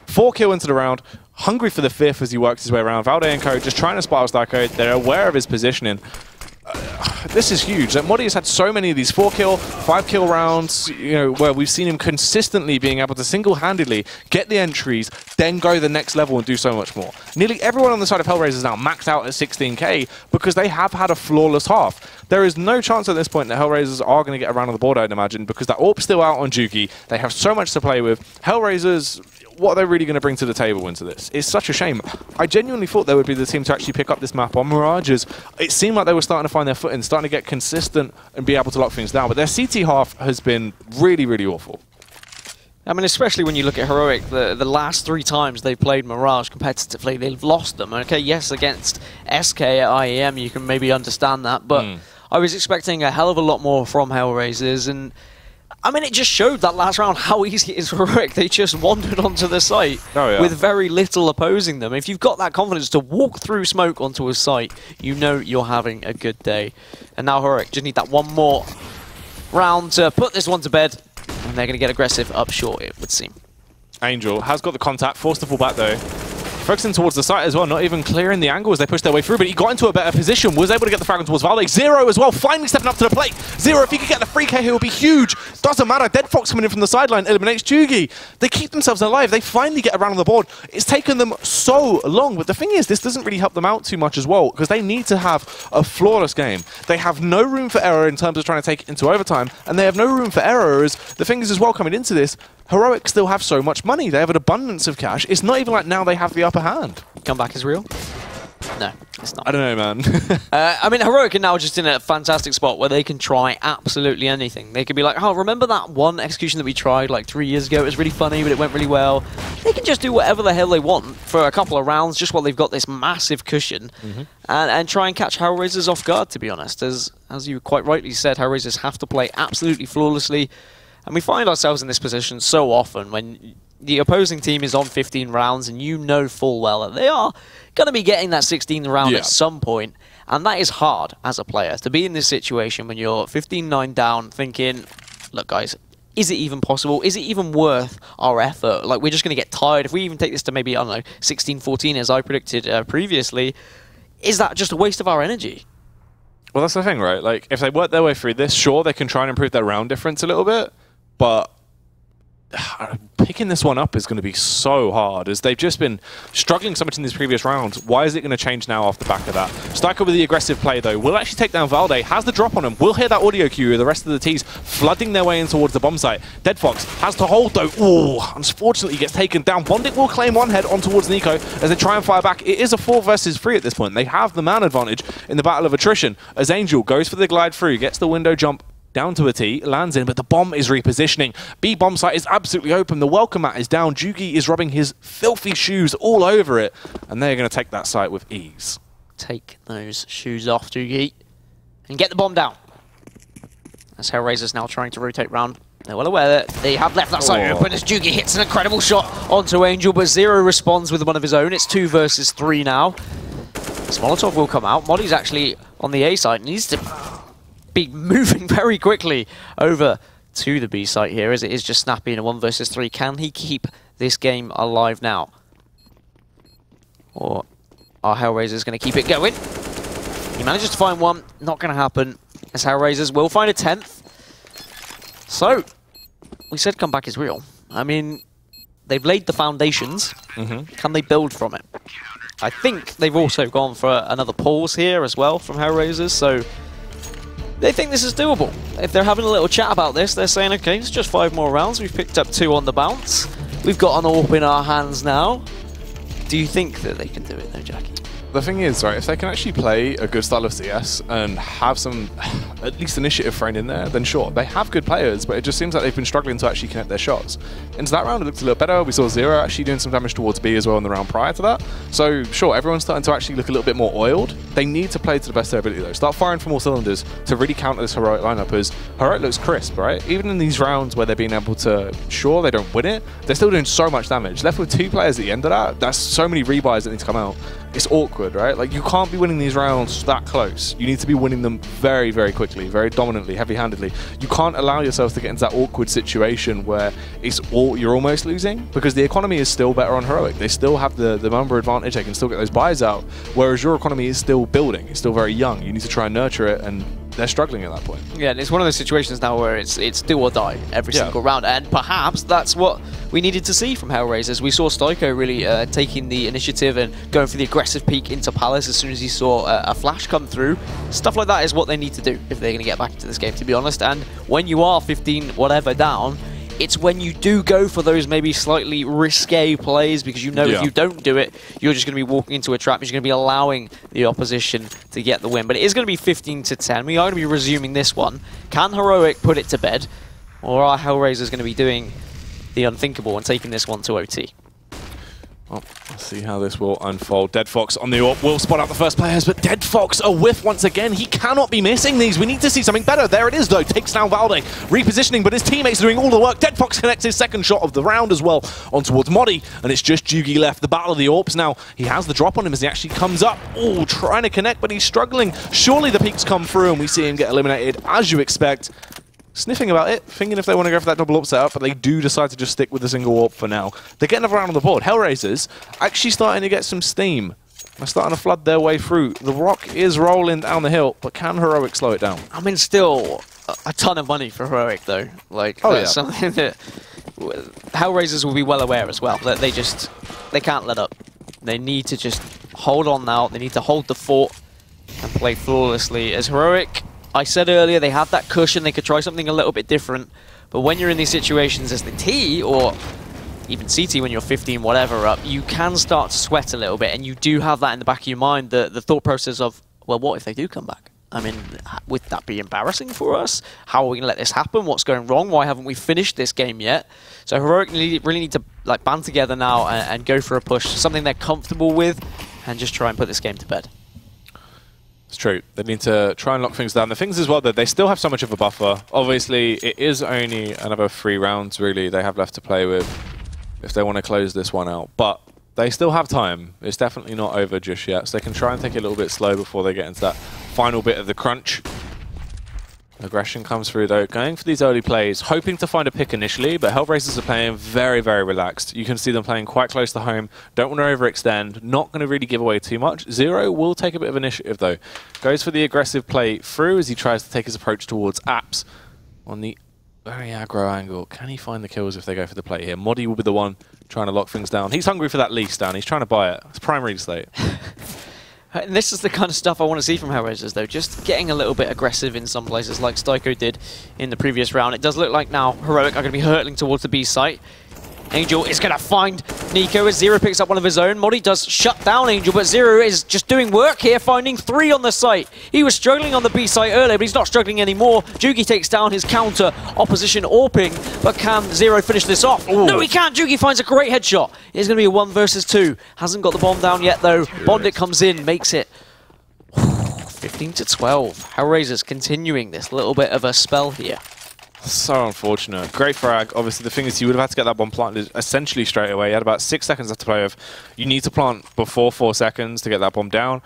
4 kill into the round, hungry for the 5th as he works his way around. Valde and Co just trying to spiral stack code. They're aware of his positioning. This is huge. Like, Modi has had so many of these 4 kill, 5 kill rounds, you know, where we've seen him consistently being able to single-handedly get the entries, then go the next level and do so much more. Nearly everyone on the side of HellRaisers now maxed out at 16k because they have had a flawless half. There is no chance at this point that HellRaisers are going to get around on the board, I'd imagine, because that AWP's still out on Juki. They have so much to play with. HellRaisers, what are they really going to bring to the table into this? It's such a shame. I genuinely thought they would be the team to actually pick up this map on Mirages. It seemed like they were starting to find their footing, starting to get consistent and be able to lock things down. But their CT half has been really, really awful. I mean, especially when you look at Heroic, the last 3 times they've played Mirage competitively, they've lost them. Okay, yes, against SK at IEM, you can maybe understand that, but I was expecting a hell of a lot more from HellRaisers, and I mean, it just showed that last round how easy it is for Heroic. They just wandered onto the site with very little opposing them. If you've got that confidence to walk through smoke onto a site, you know you're having a good day. And now Heroic just need that one more round to put this one to bed, and they're going to get aggressive up short, it would seem. Angel has got the contact, forced to fall back though. Focusing towards the site as well, not even clearing the angle as they push their way through, but he got into a better position, was able to get the fragment towards Valde. Zero as well, finally stepping up to the plate. Zero, if he could get the free K, he will be huge. Doesn't matter, Dead Fox coming in from the sideline, eliminates Jugi. They keep themselves alive, they finally get around on the board. It's taken them so long, but the thing is, this doesn't really help them out too much as well, because they need to have a flawless game. They have no room for error in terms of trying to take it into overtime, and they have no room for error as the thing is as well coming into this, Heroic still have so much money. They have an abundance of cash. It's not even like now they have the upper hand. Comeback is real? No, it's not. I don't know, man. I mean, Heroic are now just in a fantastic spot where they can try absolutely anything. They could be like, oh, remember that one execution that we tried like 3 years ago? It was really funny, but it went really well. They can just do whatever the hell they want for a couple of rounds, just while they've got this massive cushion, and try and catch HellRaisers off guard, to be honest. As you quite rightly said, HellRaisers have to play absolutely flawlessly. And we find ourselves in this position so often when the opposing team is on 15 rounds and you know full well that they are going to be getting that 16th round at some point. And that is hard as a player, to be in this situation when you're 15-9 down thinking, look guys, is it even possible? Is it even worth our effort? Like, we're just going to get tired. If we even take this to maybe, I don't know, 16-14 as I predicted previously, is that just a waste of our energy? Well, that's the thing, right? Like, if they work their way through this, sure, they can try and improve their round difference a little bit, but picking this one up is going to be so hard, as they've just been struggling so much in these previous rounds. Why is it going to change now off the back of that? Striker with the aggressive play, though, will actually take down Valde, has the drop on him, will hear that audio cue with the rest of the T's flooding their way in towards the bomb site. Dead Fox has to hold, though. Ooh, unfortunately gets taken down. Bondit will claim one head on towards Nico as they try and fire back. It is a 4 versus 3 at this point. They have the man advantage in the battle of attrition, as Angel goes for the glide through, gets the window jump down to a T, lands in, but the bomb is repositioning. B bomb site is absolutely open. The welcome mat is down. Jugi is rubbing his filthy shoes all over it, and they're going to take that site with ease. Take those shoes off, Jugi, and get the bomb down. As HellRaisers now trying to rotate round. They're well aware that they have left that side open as Jugi hits an incredible shot onto Angel, but Zero responds with one of his own. It's 2 versus 3 now. This Molotov will come out. Molly's actually on the A side, needs to be moving very quickly over to the B site here, as it is just Snappy in a 1 versus 3. Can he keep this game alive now? Or are HellRaisers going to keep it going? He manages to find one, not going to happen, as HellRaisers will find a 10th. So, we said comeback is real. I mean, they've laid the foundations. Can they build from it? I think they've also gone for another pause here as well from HellRaisers, so they think this is doable. If they're having a little chat about this, they're saying, okay, it's just 5 more rounds. We've picked up 2 on the bounce. We've got an AWP in our hands now. Do you think that they can do it though, Jackie? The thing is, right, if they can actually play a good style of CS and have some, at least initiative thrown in there, then sure. They have good players, but it just seems like they've been struggling to actually connect their shots. Into that round, it looked a little better. We saw Zero actually doing some damage towards B as well in the round prior to that. So, sure, everyone's starting to actually look a little bit more oiled. They need to play to the best of their ability, though. Start firing from all cylinders to really counter this Heroic lineup, as Heroic looks crisp, right? Even in these rounds where they're being able to, sure, they don't win it, they're still doing so much damage. Left with 2 players at the end of that, that's so many rebuys that need to come out. It's awkward, right? Like, you can't be winning these rounds that close. You need to be winning them very, very quickly, very dominantly, heavy-handedly. You can't allow yourselves to get into that awkward situation where you're almost losing, because the economy is still better on Heroic. They still have the number advantage. They can still get those buys out, whereas your economy is still building. It's still very young. You need to try and nurture it, and they're struggling at that point. Yeah, and it's one of those situations now where it's do or die every single round, and perhaps that's what we needed to see from HellRaisers. We saw Stoico really taking the initiative and going for the aggressive peek into Palace as soon as he saw a flash come through. Stuff like that is what they need to do if they're going to get back into this game, to be honest. And when you are 15 whatever down, it's when you do go for those maybe slightly risque plays, because you know if you don't do it, you're just going to be walking into a trap. You're going to be allowing the opposition to get the win. But it is going to be 15-10. We are going to be resuming this one. Can Heroic put it to bed, or are HellRaisers going to be doing the unthinkable and taking this one to OT? Well, let's see how this will unfold. Dead Fox on the AWP will spot out the first players, but Dead Fox a whiff once again. He cannot be missing these. We need to see something better. There it is, though. Takes down Valde. Repositioning, but his teammates are doing all the work. Dead Fox connects his second shot of the round as well on towards Modi, and it's just Jugi left. The battle of the AWPs now. He has the drop on him as he actually comes up. Oh, trying to connect, but he's struggling. Surely the peaks come through, and we see him get eliminated, as you expect. Sniffing about it, thinking if they want to go for that double AWP setup, but they do decide to just stick with the single AWP for now. They get another round on the board. HellRaisers actually starting to get some steam. They're starting to flood their way through. The rock is rolling down the hill, but can Heroic slow it down? I mean, still a ton of money for Heroic, though. Like, that's something that HellRaisers will be well aware as well, that they can't let up. They need to just hold on now. They need to hold the fort and play flawlessly. As Heroic, I said earlier, they have that cushion. They could try something a little bit different. But when you're in these situations as the T, or even CT when you're 15 whatever up, you can start to sweat a little bit. And you do have that in the back of your mind, the thought process of, well, what if they do come back? I mean, would that be embarrassing for us? How are we going to let this happen? What's going wrong? Why haven't we finished this game yet? So Heroic really need to like band together now and go for a push, something they're comfortable with, and just try and put this game to bed. It's true. They need to try and lock things down. The things as well that they still have so much of a buffer. Obviously, it is only another 3 rounds, really, they have left to play with if they want to close this one out. But they still have time. It's definitely not over just yet. So they can try and take it a little bit slow before they get into that final bit of the crunch. Aggression comes through, though. Going for these early plays, hoping to find a pick initially, but HellRaisers are playing very, very relaxed. You can see them playing quite close to home. Don't want to overextend. Not going to really give away too much. Zero will take a bit of initiative, though. Goes for the aggressive play through as he tries to take his approach towards Apps on the very aggro angle. Can he find the kills if they go for the play here? Modi will be the one trying to lock things down. He's hungry for that lease down. He's trying to buy it. It's prime real estate. And this is the kind of stuff I want to see from HellRaisers, though. Just getting a little bit aggressive in some places, like Stoico did in the previous round. It does look like now Heroic are going to be hurtling towards the B site. Angel is going to find Nico as Zero picks up one of his own. Modi does shut down Angel, but Zero is just doing work here, finding 3 on the site. He was struggling on the B site earlier, but he's not struggling anymore. Jugi takes down his counter opposition AWPing, but can Zero finish this off? Ooh. No, he can't. Jugi finds a great headshot. It's going to be a 1 versus 2. Hasn't got the bomb down yet, though. Bondic comes in, makes it 15 to 12. HellRaisers continuing this little bit of a spell here. So unfortunate. Great frag. Obviously, the thing is, you would have had to get that bomb planted essentially straight away. You had about 6 seconds left to play with. You need to plant before 4 seconds to get that bomb down.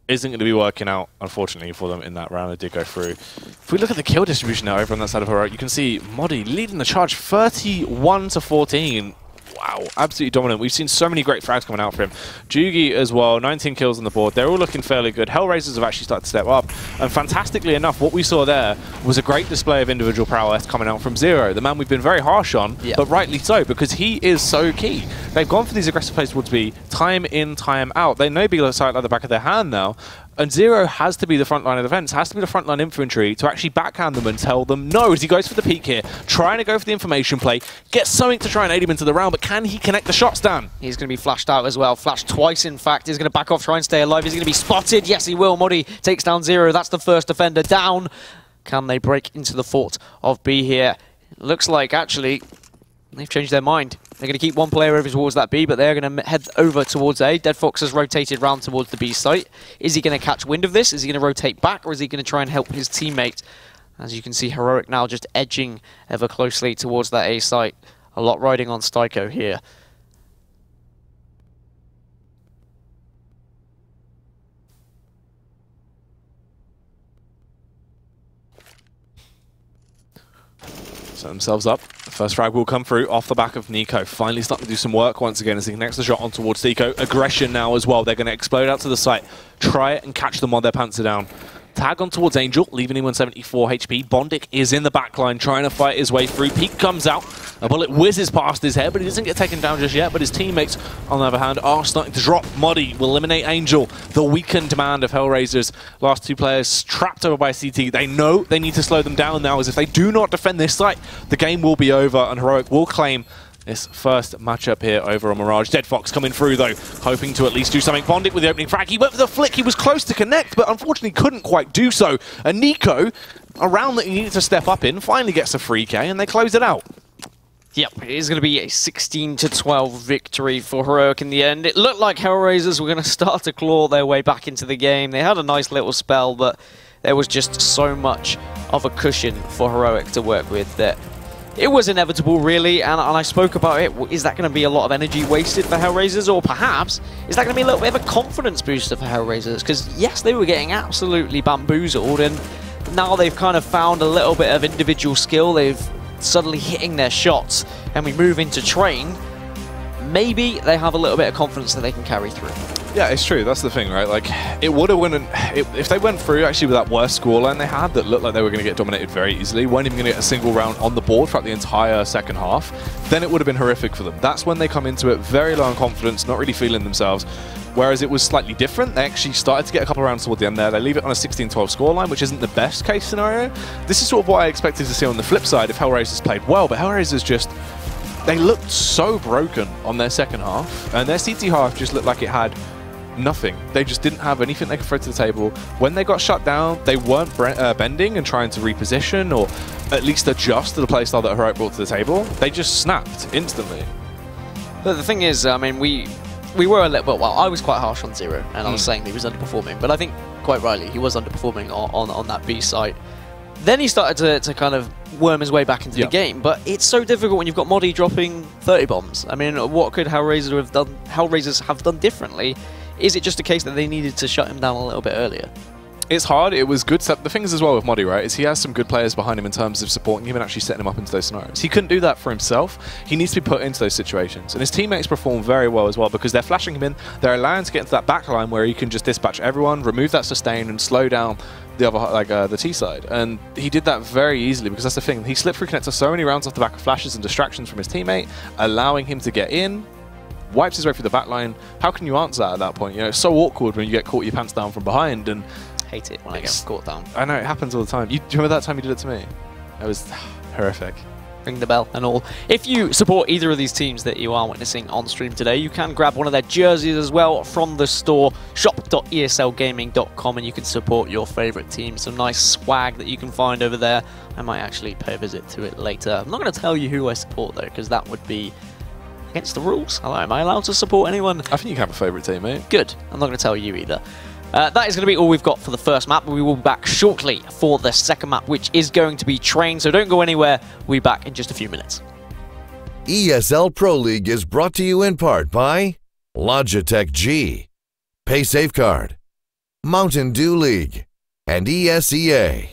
Isn't going to be working out, unfortunately, for them in that round. They did go through. If we look at the kill distribution now over on that side of her right, you can see Modi leading the charge 31 to 14. Wow, absolutely dominant. We've seen so many great frags coming out for him. Jugi as well, 19 kills on the board. They're all looking fairly good. HellRaisers have actually started to step up. And fantastically enough, what we saw there was a great display of individual prowess coming out from Zero, the man we've been very harsh on, but rightly so, because he is so key. They've gone for these aggressive plays towards B, time in, time out. They know B sight like the back of their hand now. And Zero has to be the front line of defense, has to be the front line infantry to actually backhand them and tell them no, as he goes for the peek here, trying to go for the information play, get something to try and aid him into the round, but can he connect the shots, Dan? He's going to be flashed out as well, flashed twice in fact. He's going to back off, try and stay alive. He's going to be spotted. Yes, he will. Modi takes down Zero. That's the first defender down. Can they break into the fort of B here? Looks like actually they've changed their mind. They're going to keep one player over towards that B, but they're going to head over towards A. Dead Fox has rotated round towards the B site. Is he going to catch wind of this? Is he going to rotate back, or is he going to try and help his teammate? As you can see, Heroic now just edging ever closely towards that A site. A lot riding on Styko here. Set themselves up. First frag will come through off the back of Nico. Finally starting to do some work once again as he connects the shot on towards Nico. Aggression now as well. They're going to explode out to the site. Try it and catch them while their pants are down. Tag on towards Angel, leaving him on 74 HP. Bondic is in the backline trying to fight his way through. Peek comes out. A bullet whizzes past his head, but he doesn't get taken down just yet. But his teammates, on the other hand, are starting to drop. Modi will eliminate Angel, the weakened man of HellRaisers. Last 2 players trapped over by CT. They know they need to slow them down now, as if they do not defend this site, the game will be over, and Heroic will claim this first matchup here over on Mirage. Dead Fox coming through, though, hoping to at least do something. Bondic with the opening frag. He went for the flick. He was close to connect, but unfortunately couldn't quite do so. And Nico, a round that he needed to step up in, finally gets a free K, and they close it out. Yep, it is going to be a 16 to 12 victory for Heroic in the end. It looked like HellRaisers were going to start to claw their way back into the game. They had a nice little spell, but there was just so much of a cushion for Heroic to work with that it was inevitable, really, and I spoke about it. Is that going to be a lot of energy wasted for HellRaisers, or perhaps is that going to be a little bit of a confidence booster for HellRaisers? Because yes, they were getting absolutely bamboozled, and now they've kind of found a little bit of individual skill. They've suddenly hitting their shots, and we move into train. Maybe they have a little bit of confidence that they can carry through. Yeah, it's true. That's the thing, right? Like, it would have went if they went through actually with that worst scoreline they had that looked like they were going to get dominated very easily, weren't even going to get a single round on the board throughout the entire second half, then it would have been horrific for them. That's when they come into it very low on confidence, not really feeling themselves. Whereas it was slightly different. They actually started to get a couple of rounds toward the end there. They leave it on a 16-12 scoreline, which isn't the best case scenario. This is sort of what I expected to see on the flip side if HellRaisers played well, but HellRaisers just, they looked so broken on their second half, and their CT half just looked like it had nothing. They just didn't have anything they could throw to the table. When they got shut down, they weren't bending and trying to reposition or at least adjust to the playstyle that Heroic brought to the table. They just snapped instantly. But the thing is, I mean, we were a little bit, well, I was quite harsh on Zero, and I was saying he was underperforming, but I think quite rightly he was underperforming on that B site. Then he started to kind of worm his way back into the game, but it's so difficult when you've got Modi dropping 30 bombs. I mean, what could HellRaisers have done differently? Is it just a case that they needed to shut him down a little bit earlier? It's hard. It was good. The thing is as well with Modi, right, is he has some good players behind him in terms of supporting him and actually setting him up into those scenarios. He couldn't do that for himself. He needs to be put into those situations. And his teammates perform very well as well because they're flashing him in. They're allowing him to get into that back line where he can just dispatch everyone, remove that sustain, and slow down the other, like the T side. And he did that very easily because that's the thing. He slipped through connector so many rounds off the back of flashes and distractions from his teammate, allowing him to get in, wipes his way through the back line. How can you answer that at that point? You know, it's so awkward when you get caught your pants down from behind. And hate it when I get caught down. I know, it happens all the time. Do you remember that time you did it to me? It was horrific. ring the bell and all. If you support either of these teams that you are witnessing on stream today, you can grab one of their jerseys as well from the store, shop.eslgaming.com, and you can support your favourite team. Some nice swag that you can find over there. I might actually pay a visit to it later. I'm not going to tell you who I support though, because that would be against the rules. Am I allowed to support anyone? I think you can have a favourite team, mate. Good. I'm not going to tell you either. That is going to be all we've got for the first map. We will be back shortly for the second map, which is going to be Train, so don't go anywhere. We'll be back in just a few minutes. ESL Pro League is brought to you in part by Logitech G, Pay Safeguard, Mountain Dew League, and ESEA.